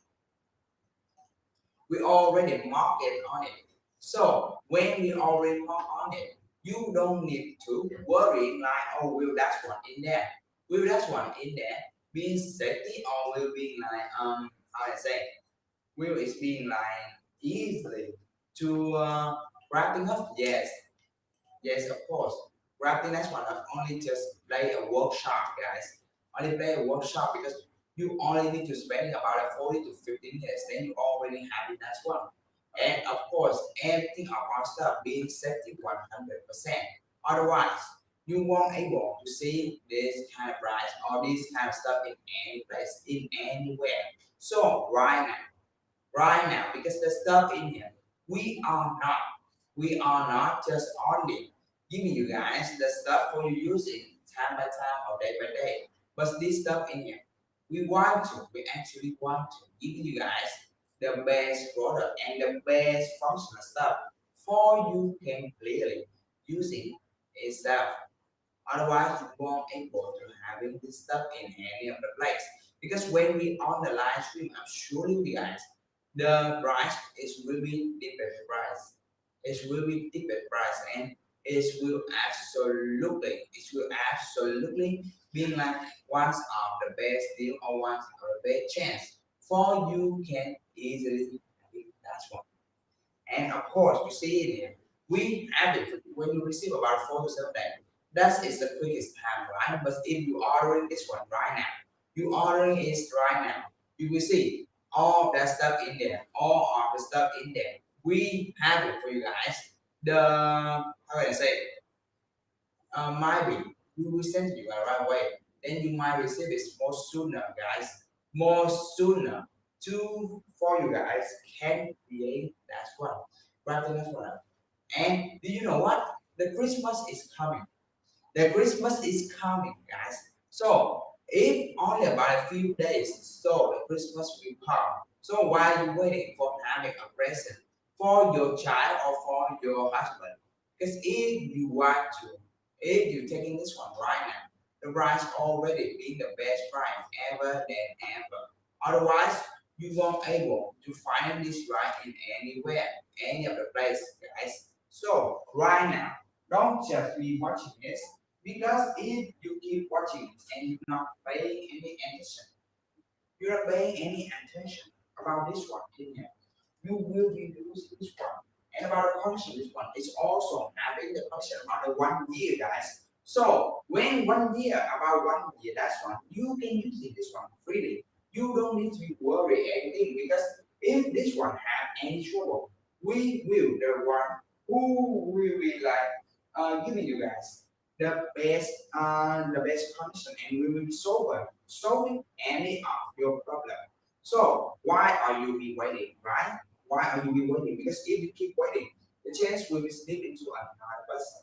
We already mark it on it. So when we already mark on it, you don't need to worry like, oh, will that one in there? Will that one in there being safety or will be like how I say? Will it be like easily to wrapping up? Yes, yes, of course. Wrapping that's one of only just play a workshop, guys. Only play a workshop because you only need to spend about 40 to 15 minutes, then you already have it as well. And of course, everything of our stuff being safety 100%. Otherwise, you won't able to see this kind of price or this kind of stuff in any place, in anywhere. So right now, because the stuff in here, we are not, we are not just only giving you guys the stuff for you using time by time or day by day, but this stuff in here, we actually want to give you guys the best product and the best functional stuff for you can clearly using itself. Otherwise, you won't able to having this stuff in any of the place. Because when we on the live stream, I'm showing you guys the price is will be different price. It will be different price and it will absolutely be like one of the best deal or one of the best chance for you can easily have it. That's one. And of course, you see it here. We have it when you receive about 4 to 7 days. That is the quickest time, right? But if you ordering this one right now, you ordering it right now, you will see all that stuff in there, all of the stuff in there. We have it for you guys. The how can I say? Might be we will send you the right way. Then you might receive it more sooner, guys. More sooner to for you guys can create that one. Right, that's one. And do you know what? The Christmas is coming. The Christmas is coming, guys. So if only about a few days, so the Christmas will come. So while you waiting for having a present for your child or for your husband, because if you want to, if you're taking this one right now, the price already being the best price ever than ever. Otherwise, you won't able to find this right in anywhere, any of the place, guys. So right now. Don't just be watching this because if you keep watching it and you're not paying any attention, you're not paying any attention about this one in here, you will be losing this one. And about the condition, this one is also having the condition about the 1 year, guys. So when 1 year, about 1 year, that's one, you can use it, this one freely. You don't need to be worried anything because if this one have any trouble, we will the one who will be like giving you guys the best condition and we will be solving any of your problem. So why are you be waiting, right? Why are you be waiting? Because if you keep waiting, the chance will be slip into another person.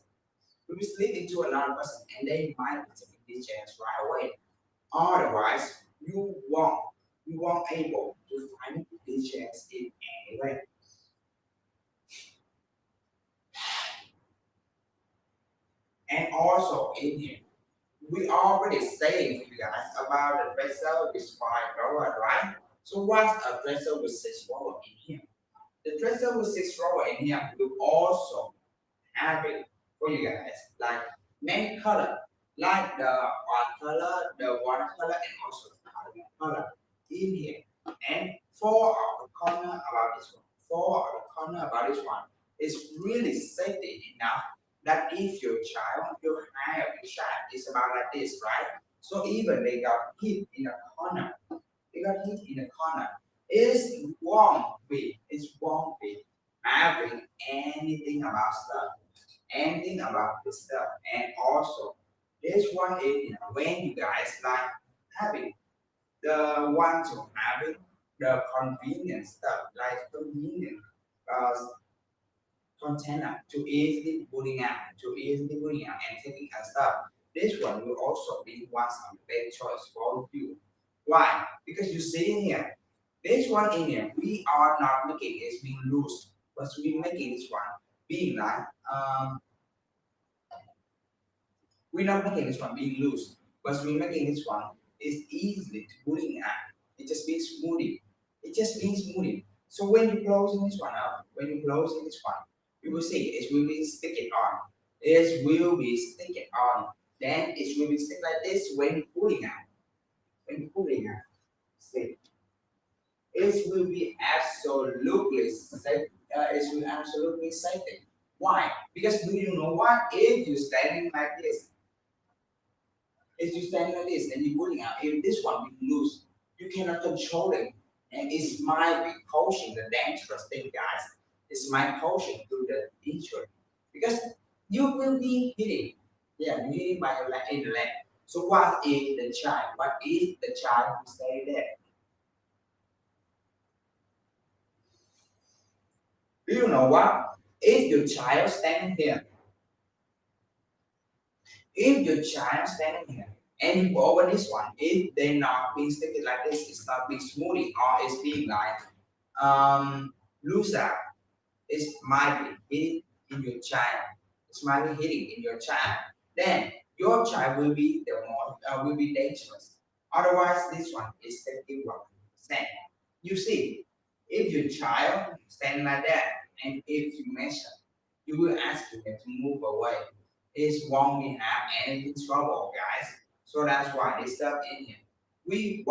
Will be slip into another person, and they might be taking this chance right away. Otherwise, you won't able to find this chance in any way. And also in here, we already saying to you guys about the dresser with 5 drawer, right? So what's a dresser with 6 drawer in here? The dresser with 6 drawer in here will also have it for you guys, like many color, like the white color, the water color, and also the carbon color in here. And four of the corner about this one, four of the corner about this one is really safety enough that if your child, your child, your child is about like this, right? So even they got hit in a corner, they got hit in a corner. It won't be having anything about stuff, anything about this stuff. And also, this one is when you guys like having the one to having the convenient stuff, like convenient uh, container to easily putting out and taking out stuff. This one will also be one of the best choice for you. Why? Because you see in here, this one in here, we are not making it being loose, but we making this one being like we're not making this one being loose, but we're making this one is easily to putting out. It just means smoothing. It just means smoothing. So when you closing this one up, when you closing this one, you will see it will be sticking on. It will be sticking on. Then it will be stick like this when you pulling out. When you pulling out, see, it will be absolutely safe. It will absolutely safe. Why? Because do you know what? If you're standing like this, if you stand like this and you're pulling out, if this one be loose, you cannot control it. And it's my be causing the dangerous thing, guys. It's my causing to the injury. Because you will be hitting. Yeah, you hitting by your leg in the leg. So what if the child? What if the child will stay there? Do you know what? If your child standing here, if your child standing here and you go over this one, if they're not being sticky like this, it's not being smoothie or it's being like loose out, it might be hitting in your child. It might be hitting in your child. Then your child will be the more will be dangerous. Otherwise, this one is safety 100%. You see, if your child stand like that, and if you mention, you will ask them to move away. It won't be have any trouble, guys. So that's why this stuff in here. We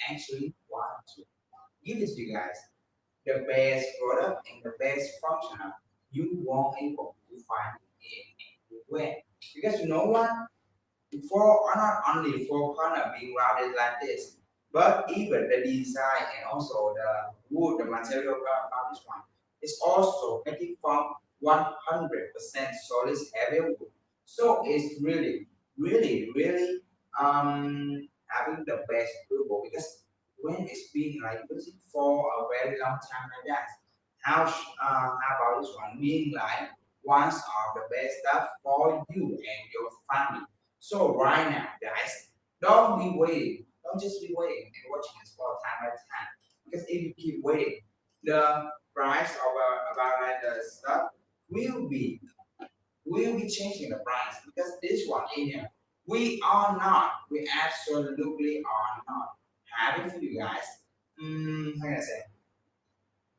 actually want to give it to you guys the best product and the best functional you won't able to find it anywhere. Because you know what? For not only for corner being routed like this, but even the design and also the wood, the material about this one is also making from 100% solid heavy wood. So it's really having the best durable because when it's been like using for a very long time like that, how about this one being like one of the best stuff for you and your family. So right now, guys, don't be waiting. Don't just be waiting and watching this for time by time. Because if you keep waiting, the price of about like the stuff will be will be changing the price. Because this one in here, we absolutely are not having for you guys. How can I say?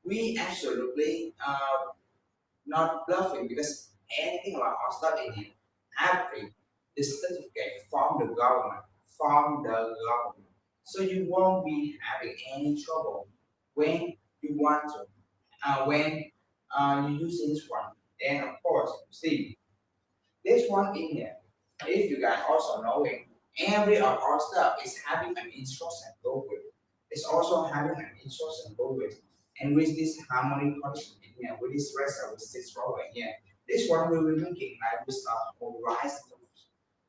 We absolutely not bluffing because anything about our stuff in here, having the certificate from the government, So you won't be having any trouble when you want to, when you use this one. And of course, see, this one in here, if you guys also knowing, every of our stuff is having an instruction go with. It's also having an instruction go with. And with this harmony condition in here, with this rest of the six row in here, this one we will be making like with a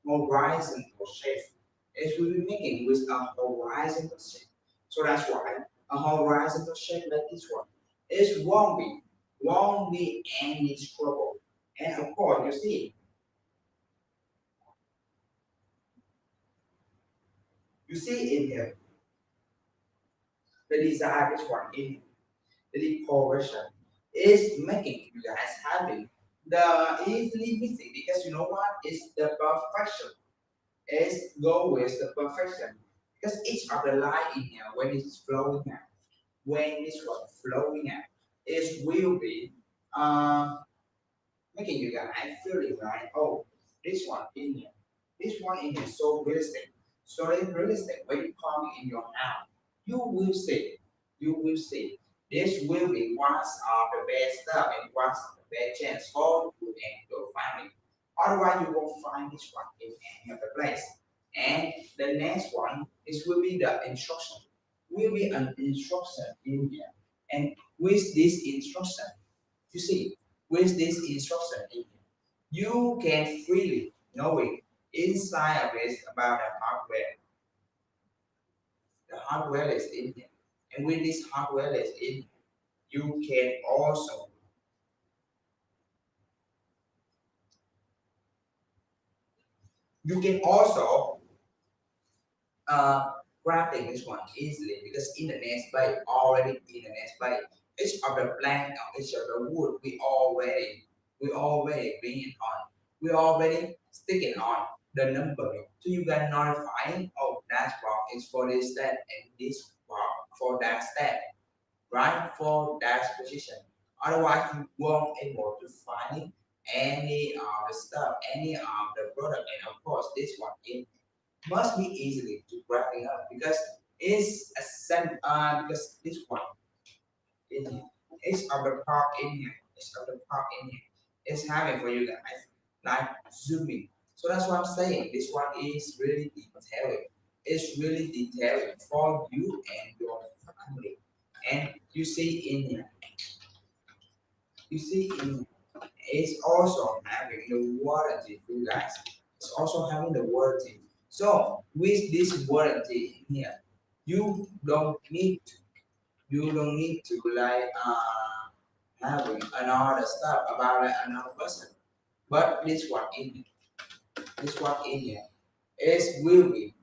horizontal shape. It will be making with a horizontal shape. So that's why a horizontal shape like this one, it won't be any trouble. And of course, you see in here the design is one in the decoration is making you guys having the easily missing because you know what is the perfection is go with the perfection because each of the line in here when it's flowing out when this one flowing out it will be uh, making you guys feeling like oh this one in here so realistic so it's realistic when you come in your house you will see this will be one of the best stuff and one of the best chance for you and your family otherwise you won't find this one in any other place and the next one is will be the instruction will be an instruction in here and with this instruction you see, with this instruction in here, you can freely know it inside of it about the hardware. The hardware is in here. And with this hardware is in here, you can also uh, grabbing this one easily because in the next byte, already in the next byte, each of the plank of each of the wood we already bring it on. We already sticking on the numbering. So you can notify oh that part is for this step and this part for that step, right? For that position. Otherwise you won't able to find any of the stuff, any of the product and of course this one in must be easily to grab it up because it's a because this one in here is of the part in here is of the part in here is having for you guys like zooming. So that's what I'm saying. This one is really detailing. It's really detailing for you and your family. And you see in it's also having the warranty for you guys. It's also having the warranty. So with this warranty in here, you don't need to, you don't need to like having another stuff about like another person. But this one in here is will be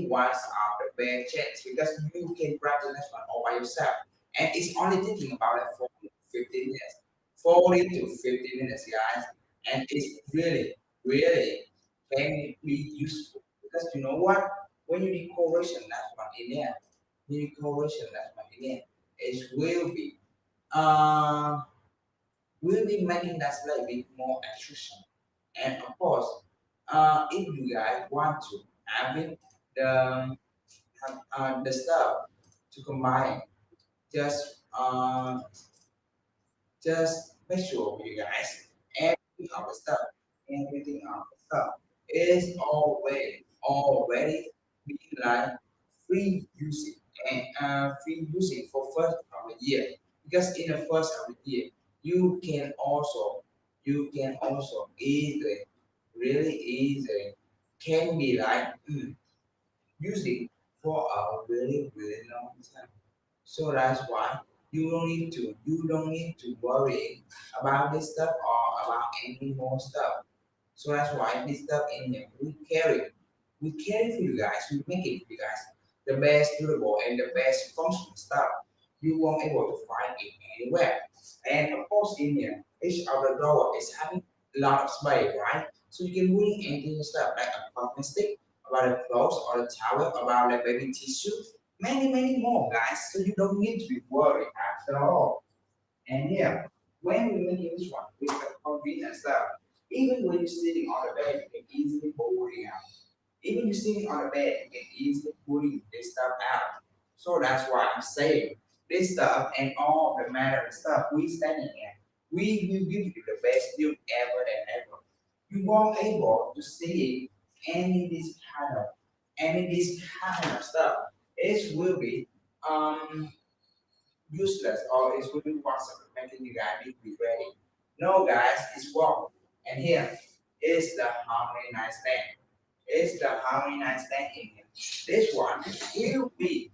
one of the best chance because you can grab the next one all by yourself. And it's only taking about like 40 to 15 minutes. 40 to 50 minutes, guys. And it's really can be useful. Because you know what? When you decoration that one in there, you decoration that one in there, it uh will be making that slide bit more attraction. And of course, if you guys want to having the the stuff to combine, just just make sure you guys everything of the stuff, everything of the stuff is already be like free using and free using for first of the year. Because in the first of the year, you can also easily, really easily can be like using for a really long time. So that's why you don't need to worry about this stuff or about any more stuff. So that's why this stuff in here we carry for you guys, we make it for you guys the best durable and the best functional stuff you won't able to find it anywhere. And of course in here, each of the drawer is having a lot of space, right? So you can bring anything stuff like a pumpkin stick, about the clothes or the towel, about the baby tissue, many more guys. So you don't need to be worried after all. And yeah. When we make this one with the convenient stuff, even when you're sitting on the bed, you can easily pull it out. Even you sitting on the bed, you can easily pulling this stuff out. So that's why I'm saying this stuff and all the matter of stuff we standing at, we will give you the best deal ever and ever. You won't able to see any of this kind of stuff. It will be useless or it will be possible making you guys be ready. No guys, it's wrong. And here is the harmony nice thing. It's the harmony nice thing in here. This one will be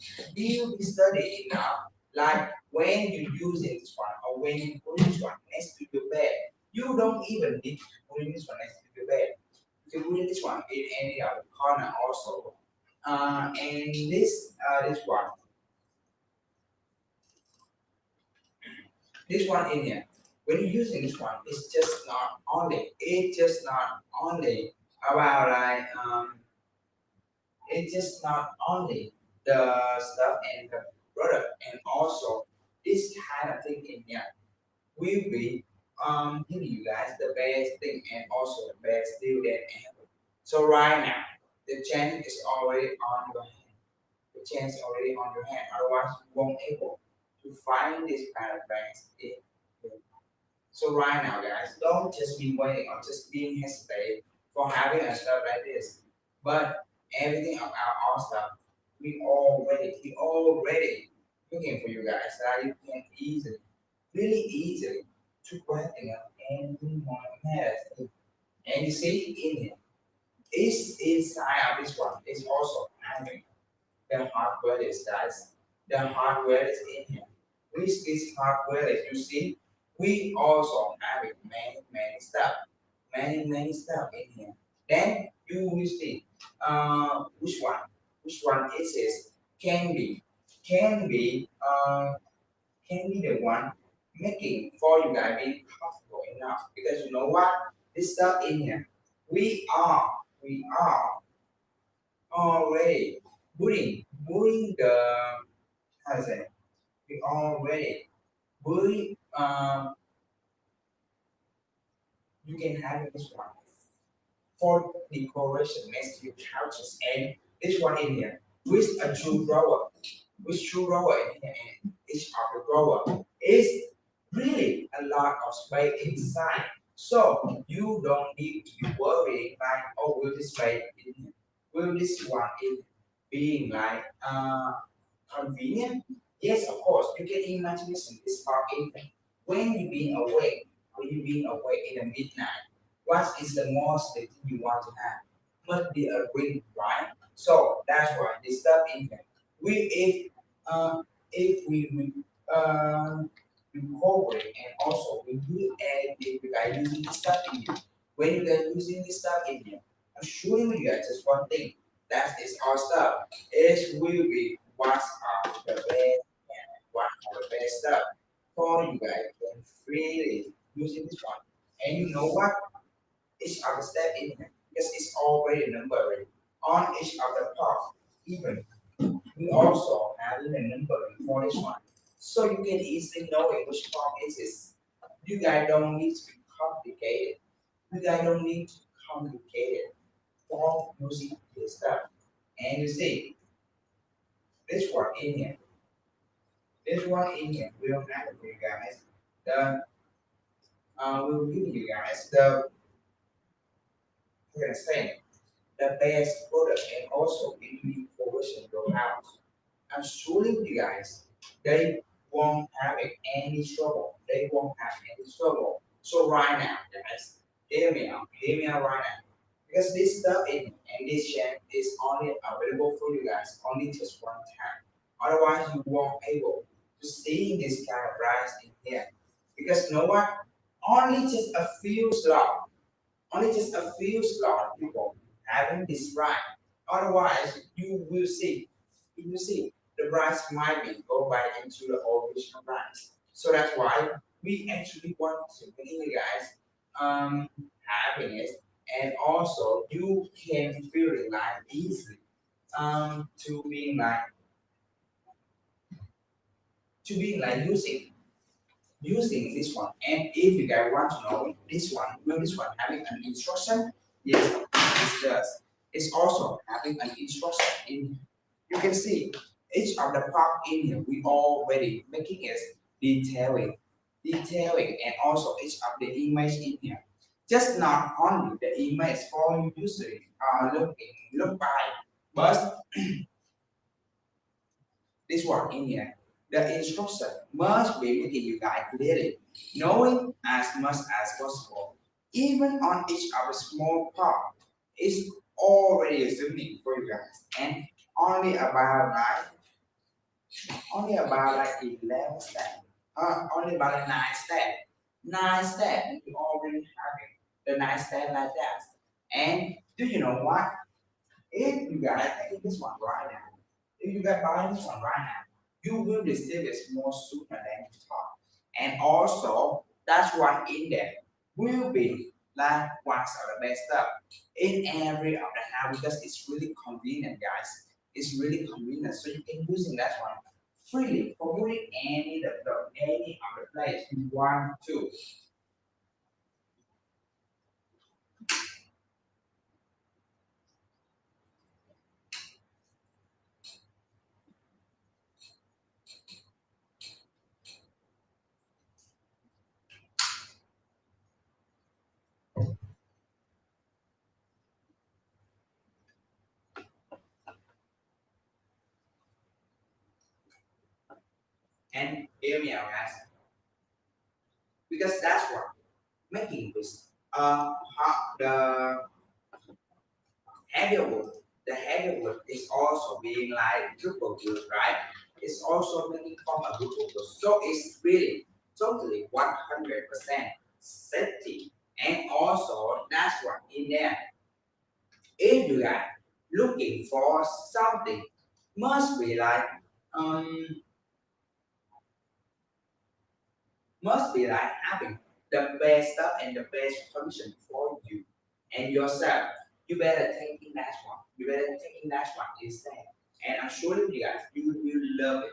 studied enough. Like when you using this one or when you put this one next to your bed, you don't even need to put this one next to your bed. You can put this one in any other corner also. And this one in here, when you're using this one, it's just not only about like it's just not only the stuff and the product, and also this kind of thing in here will be giving you guys the best thing and also the best deal that ever. So right now, the chance is already on your hand. The chance is already on your hand. Otherwise, you won't able to find this kind of banks in. So right now, guys, don't just be waiting or just being hesitate for having a stuff like this. But everything of our stuff, we already looking for you guys that you can easily, really easily to collecting up anything more matters. And you see in it, is inside of this one is also having the hardware is guys. The hardware is in here. With this hardware that you see, we also have many stuff in here. Then you will see which one is this can be can be the one making for you guys being comfortable enough, because you know what, this stuff in here we are already putting the, how to say, we already putting you can have this one for decoration next to your couches, and this one in here with a true drawer, with true drawer in here, and each of the drawer is really a lot of space inside. So you don't need to be worrying like, oh, will this space in here, will this one in being like convenient? Yes, of course. You can imagine this part in when you being awake, when you being awake in the midnight. What is the most that you want to have? Must be a ring, right? So that's why this stuff in here. We if we recover it, and also when you add if you guys using this stuff in here, when you guys using this stuff in here, I'm showing you guys just one thing. That is our stuff. It will be what's the best and what are the best stuff for you guys can freely using this one. And you know what? Each of the step in here, because it's already numbered on each of the part. Even we also have a numbering for this one. So you can easily know in which part it is. You guys don't need to be complicated. You guys don't need to complicate it for using this stuff. And you see, this one in here, this one in here, we don't have it for you guys. The we'll give you guys the, we're gonna say the best product and also give you information in your house. I'm showing you guys, they won't have any trouble. They won't have any trouble. So right now, guys, hear me out right now. Because this stuff in and this channel is only available for you guys only just one time. Otherwise, you won't able to see this kind of price in here. Because you know what? Only just a few slot, only just a few slot people having this right. Otherwise, you will see the price might be go back into the original price. So that's why we actually want to make you guys having it, and also you can feel it like easily to being like using using this one. And if you guys want to know this one, will this one having an instruction? Yes, it does. It's also having an instruction in. You can see each of the part in here we already making it detailing, and also each of the image in here. Just not only the image for you using look by, but this one in here. The instruction must be making you guys clearly, knowing as much as possible. Even on each of the small part, it's already assuming for you guys. And only about like like 11 steps. Only about like 9 steps. 9 steps, you already having the 9 steps like that. And do you know what? If you guys take this one right now, if you guys buy this one right now, you will receive it more sooner than you thought. And also, that's one in there will be like one of the best stuff in every of the house because it's really convenient, guys. It's really convenient, so you can using that one freely for doing any of the place you want to. And hear me out, guys, because that's what making this the heavier wood. The heavier wood is also being like triple wood, right? It's also making from a triple wood. So it's really totally 100% safety. And also that's what in there. If you are looking for something, must be like um must be like having the best stuff and the best function for you and yourself. You better take in that one. You better take in that one instead. And I'm sure you guys, you will love it.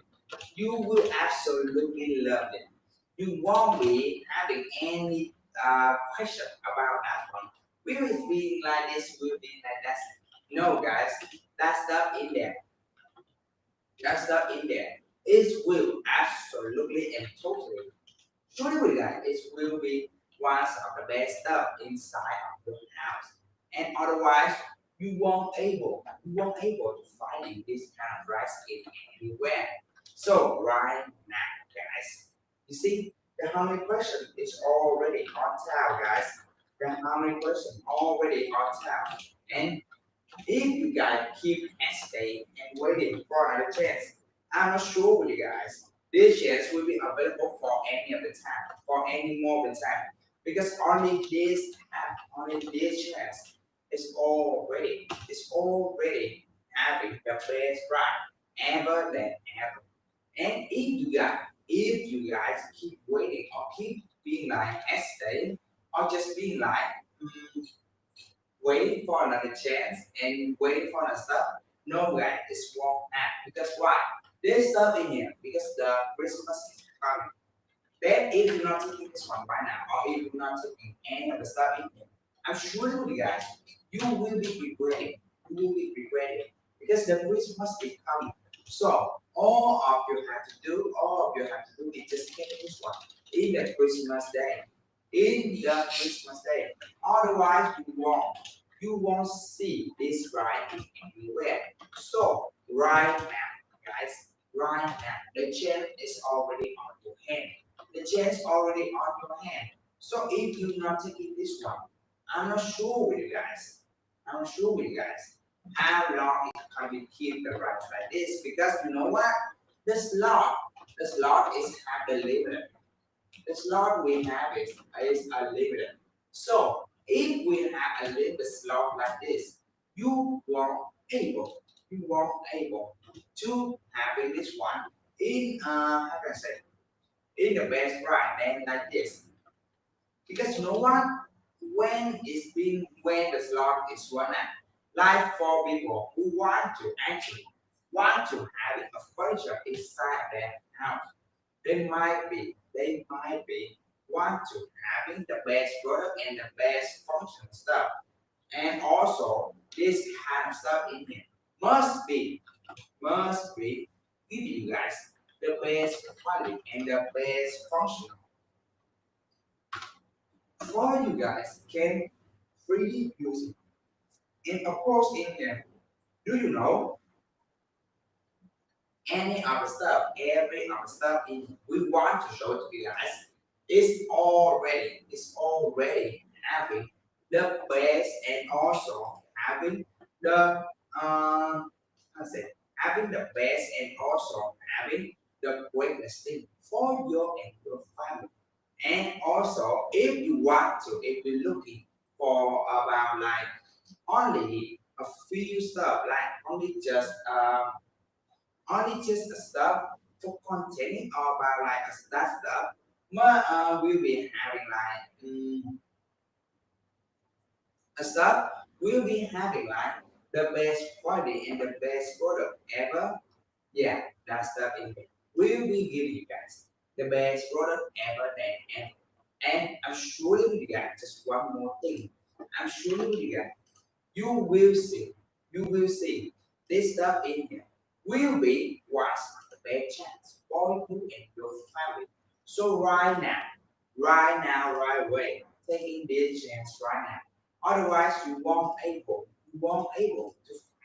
You will absolutely love it. You won't be having any question about that one. Will it be like this? Will it be like that? No, guys, that stuff in there. That stuff in there. It will absolutely and totally surely that it will be one of the best stuff inside of your house. And otherwise, you won't able to find this kind of rice cake anywhere. So right now, guys, you see the harmony question is already on top, guys. The harmony question already on top. And if you guys keep hesitating and waiting for another chance, I'm not sure with you guys. This chance will be available for any of the time, for any more of the time. Because only this chance is already having the best ride ever than ever. And if you guys keep waiting or keep being like hesitating or just being like waiting for another chance and waiting for another stuff. No way, this won't happen. Because why? There's stuff in here because the Christmas is coming. Then if you're not taking this one right now, or if you're not taking any of the stuff in here, I'm sure you guys, you will be regretting. You will be regretting because the Christmas is coming. So all of you have to do is just take this one in the Christmas day. In the Christmas day. Otherwise, you won't see this writing anywhere. So right now, guys, right now, the chain is already on your hand. The chain is already on your hand. So if you're not taking this one, I'm not sure with you guys. I'm not sure with you guys how long it can be keep the rights like this because you know what? The slot is have the limit. The slot we have is unlimited. So if we have a limited slot like this, you won't able to having this one in how can I say in the best right then like this. Because you know what? When the slot is running, like for people who want to actually want to have a furniture inside their house they might be want to having the best product and the best functional stuff. And also this kind of stuff in here must be give you guys the best quality and the best functional for you guys can freely use it. And of course in here, do you know any of the stuff, every of the stuff in we want to show to you guys is already having the best and also having the how say having the best and also having the greatest thing for your and your family. And also if you're looking for about like only a few stuff like only just the stuff for containing or about like that stuff, but we'll be having like a stuff we'll be having like the best quality and the best product ever. Yeah, that stuff in there. We'll be giving you guys the best product ever and ever. And I'm sure you guys just one more thing. I'm sure you guys you will see, you will see this stuff in here will be what's the best chance for you and your family. So right away, taking this chance right now. Otherwise, you won't able to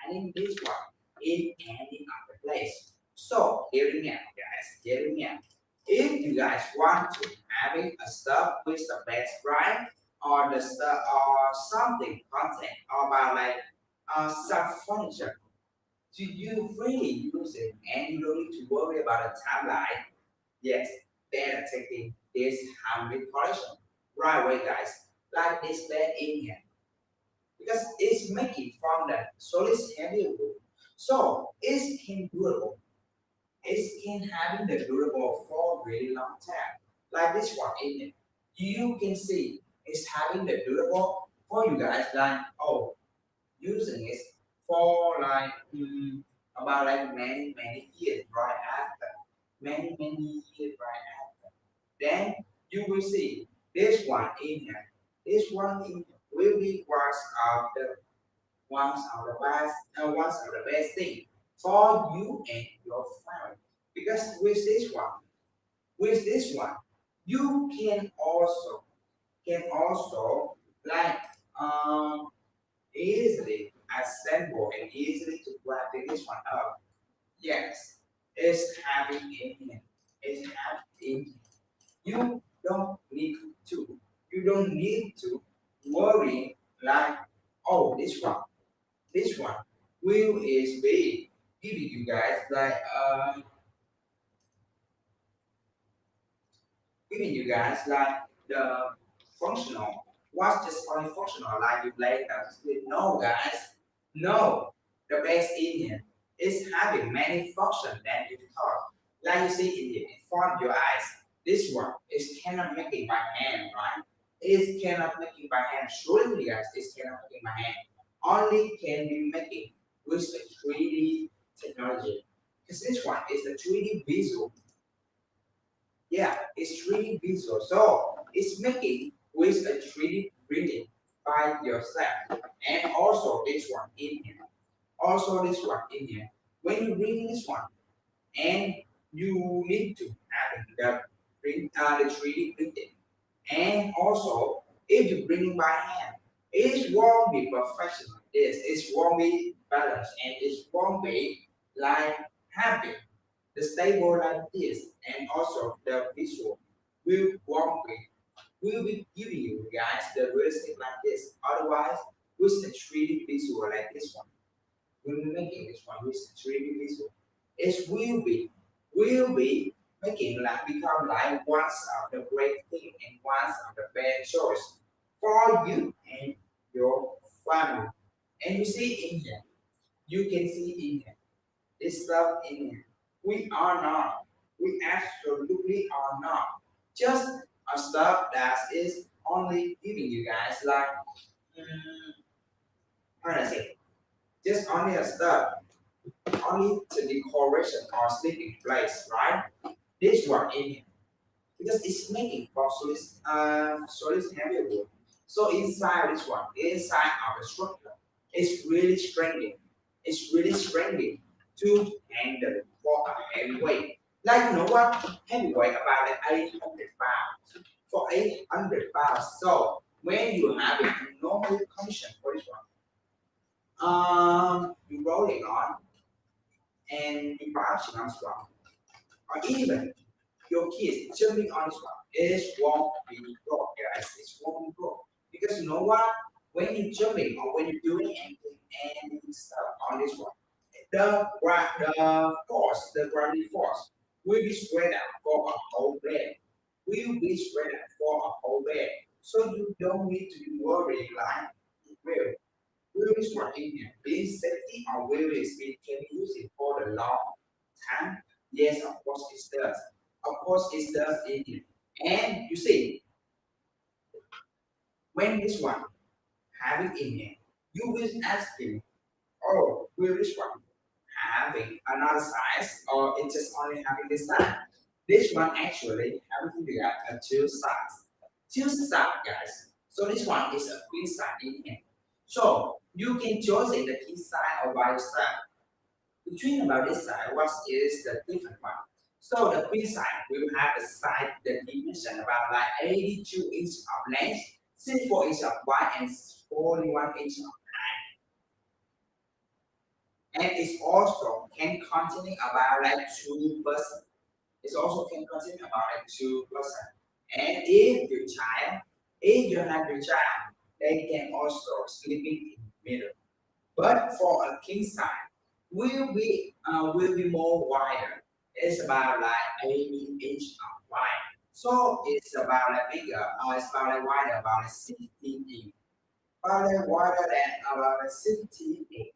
find this one in any other place. So hear me out, guys. Hear me out. If you guys want to having a stuff with the best price or the stuff or something content about like some furniture, do you really use it and you don't need to worry about a timeline? Yes, better taking this handmade collection right away, guys. Like this bed in here because it's making from the solid heavy wood, so it can durable. It can having the durable for really long time. Like this one in here, you can see it's having the durable for you guys. Like using it for like about like many years right after, many years right after. Then you will see this one in here. This one in here will be one of the best thing for you and your family. Because with this one, you can also like um easily assemble and easily to grab this one up. Yes, it's having in here. It's having in here. You don't need to. You don't need to worry like, oh, this one will is be giving you guys like giving you guys like the functional. What's just only functional like you play no guys, no. The base Indian is having many functions than you thought. Like you see in front of your eyes. This one is cannot making by hand, right? It cannot making by hand. Surely you guys, it's cannot making by hand. Only can be making with the 3D technology. Because this one is the 3D visual. Yeah, it's 3D visual. So it's making with a 3D printing by yourself. And also this one in here. Also this one in here. When you read this one, and you need to have the 3D printing. And also, if you bring it by hand, it won't be professional. It won't be balanced, and it won't be like happy the stable like this, and also the visual will be giving you guys the realistic like this. Otherwise, with the 3D visual like this one, when we're making this one with the 3D visual, it will be making like become like one of the great thing and one of the best choice for you and your family. And you see in here, you can see in here this stuff in here. We are not. We absolutely are not. Just a stuff that is only giving you guys like how do I say? Just only a stuff, only to decoration or sleeping place, right? this one in here because it's making for solid heavy wood. So inside this one, inside of the structure, it's really strengthening. It's really strengthening to handle for a heavy weight. Like you know what? Heavy weight about like 800 pounds. For 800 pounds. So when you have a normal condition for this one, you roll it on and you brush it on strong. Or even your kids jumping on this one. It won't be broke, guys. It won't be broke. Because you know what? When you're jumping or when you're doing anything stuff on this one, the force, the gravity force, will be spread out for a whole bed. Will be spread out for a whole bed. So you don't need to be worried like will this work in here? Being safety or will this be can be used for the long time? Yes, of course it does. Of course it does in here. And you see, when this one have it in here, you will ask him, oh, will this one having another size or it's just only having this size? This one actually having together a two sides. Two sides, guys. So this one is a queen side in here. So you can choose it the key side or by side. Between about this side, what is the different one? So the queen side will have a side the dimension about like 82 inches of length, 64 inches of wide, and 41 inches of and it's also can contain about like 2%. It also can contain about like 2%. And if you have your child, they can also sleeping in the middle. But for a king size, will be more wider. It's about like 80 inch of wide. So it's about like bigger, it's about like wider, about like 16 inch. About like wider than about like 16 inch.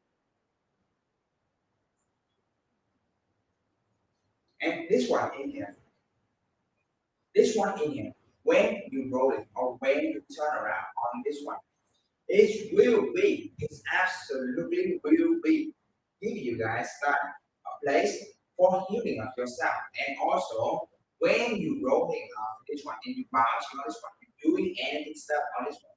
And this one in here, when you roll it or when you turn around on this one, it's absolutely will be give you guys a place for healing of yourself. And also, when you rolling off this one and you bouncing on this one, you're doing anything stuff on this one,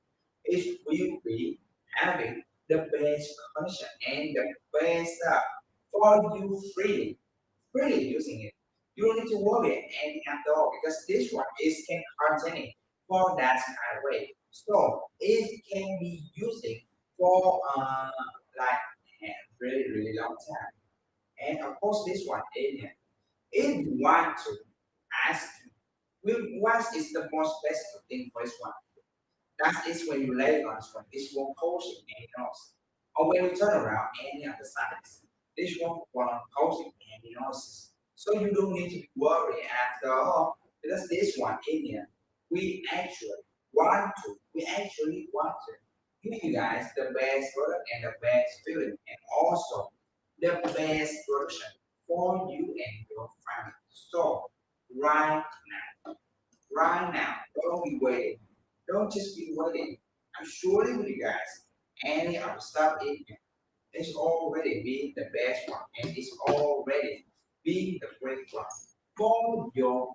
it will be having the best condition and the best stuff for you freely using it. You don't need to worry anything at all because this one is can containing for that kind of way. So it can be using for like a really long time. And of course this one alien. If you want to ask what is the most best thing for this one? That is when you lay on this one. This won't cause you any noise. Or when you turn around any other sides. This won't cause you any noises. So you don't need to worry after all. Because this one in here, we actually want to give you guys the best product and the best feeling and also the best version for you and your family. So right right now, don't be waiting. Don't just be waiting. I'm sure with you guys, any of the stuff in here is already being the best one and it's already being the great one for your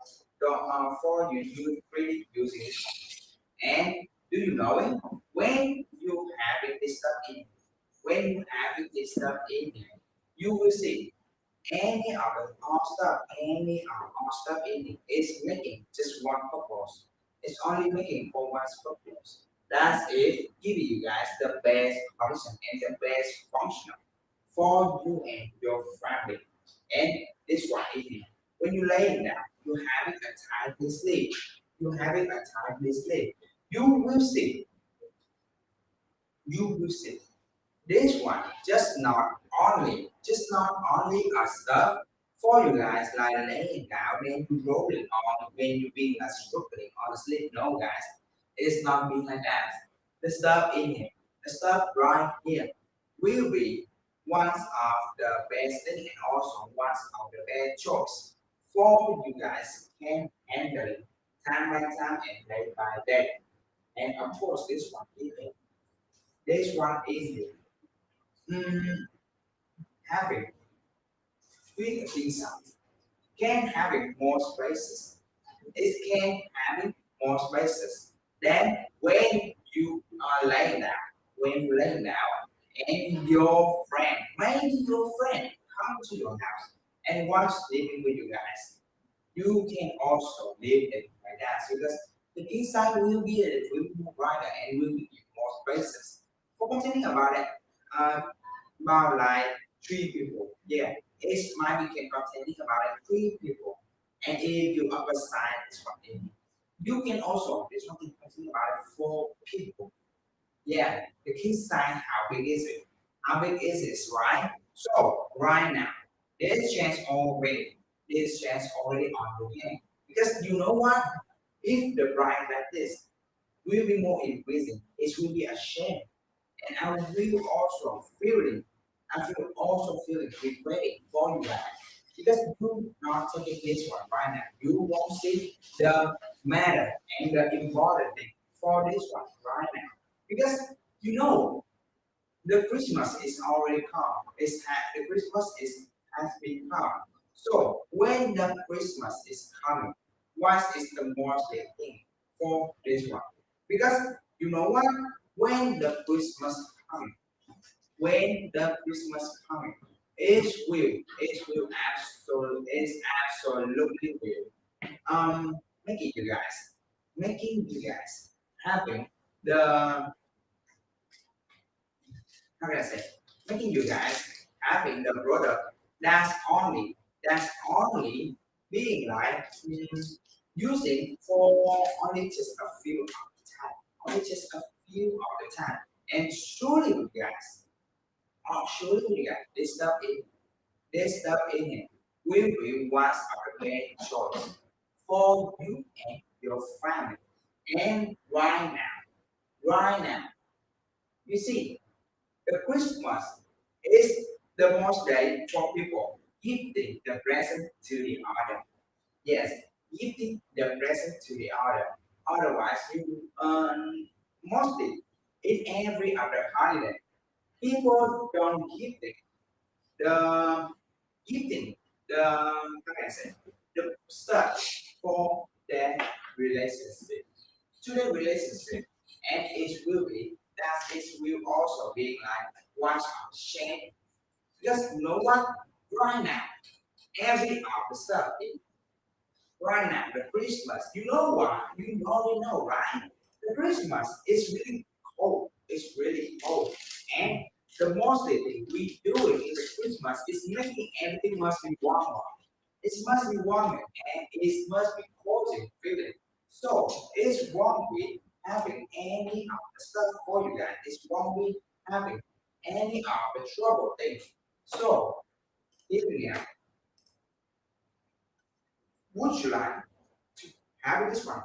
for your you really using it. And do you know it? When you having this stuff in, when you having this stuff in here, you will see any of the any of the stuff in it is making just one purpose. It's only making for one purpose. That's it, giving you guys the best function and the best function for you and your family. And this one is it. When you lay down, you having a tightly sleep. You having a tightly sleep. You will see. You will see. This one just not only a stuff for you guys like laying down when you rolling on when you being like struggling on the sleep. No guys, it's not being like that. The stuff in here, the stuff right here will be one of the best thing and also one of the best choice for you guys can handle it time by time and day by day. And of course this one is mm, having three things can having more spaces. It can having more spaces. Then when you are laying down, when you laying down, and your friend, maybe your friend, come to your house and wants living with you guys, you can also live it like that. So because the inside will be a little more brighter and will give more spaces. For continuing about it, uh, about like three people. Yeah, each might be can containing about like three people. And if you upper side is what you can also there's something containing about four people. Yeah, the king size how big is it? How big is it, right? So right now, there's chance already. There's chance already on the game. Because you know what? If the price like this will be more increasing, it will be a shame. And I will also feeling, I feel also feeling regretting for you guys. Because you not taking this one right now. You won't see the matter and the important thing for this one right now. Because you know the Christmas is already come. The Christmas is has been come. So when the Christmas is coming, what is the most thing for this one? Because you know what? When the Christmas coming, when the Christmas coming, it will absolutely will. Making you guys having the how can I say, making you guys having the product that's only being like using for only just a few of the time, only just a few of the time. And surely you guys, surely you guys, this stuff in it will be one of the best choice for you and your family. And right now, you see, the Christmas is the most day for people gifting the present to the other. Yes, gifting the present to the other. Otherwise, you mostly in every other holiday, people don't give the gifting the how can I say the stuff for their relationship to the relationship, and it will be that it will also be like once of shame because you know what right now every of the stuff right now the Christmas you know what you already know right the Christmas is really cold, it's really cold, and the most thing we do it in the Christmas is making everything must be warmer, it must be warmer and it must be cozy feeling. So it won't be having any of the stuff for you guys. It won't be having any of the trouble things. So even now, would you like to have this one?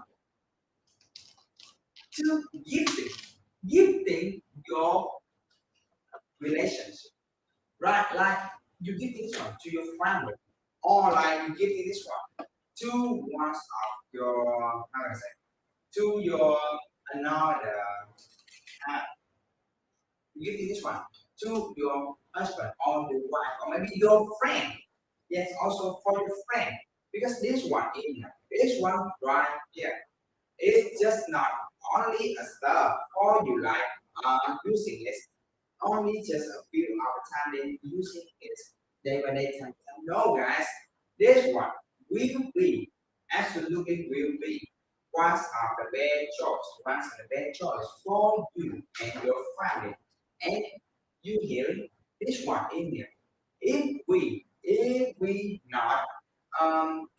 To gifting your relationship, right? Like you give this one to your family, or like you give this one to one of your how can I say to your another uh, you give this one to your husband or your wife or maybe your friend. Yes, also for your friend because this one in here, this one right here, it's just not only a stuff for you like using it only just a few hour time then using it day by day time. No guys, this one will be absolutely will be one of the best choice, one of the best choice for you and your family. And you hearing this one in here. If we not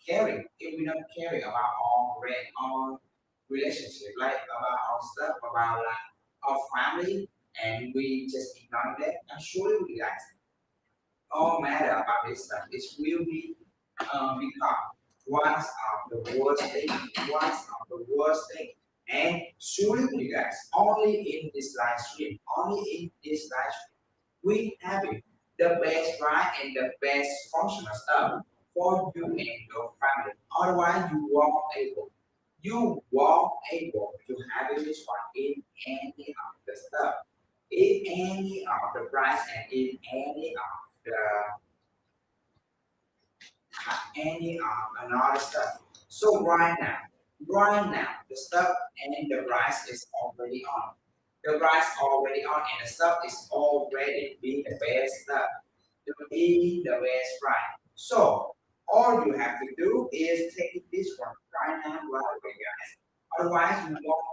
caring, if we not caring about our rent, our relationship, like about our stuff, about like our family, and we just ignore that, I'm sure you guys all matter about this stuff. This will be become one of the worst thing, one of the worst thing. And surely you guys, only in this live stream, only in this live stream, we having the best right and the best functional stuff for you and your family. Otherwise, you won't able to have this one in any of the stuff, in any of the price, and in any of the cut any another stuff. So right now, the stuff and the rice is already on. The rice already on, and the stuff is already being the best stuff. To be the best right. So all you have to do is take this one right now, right away, guys. Otherwise, you won't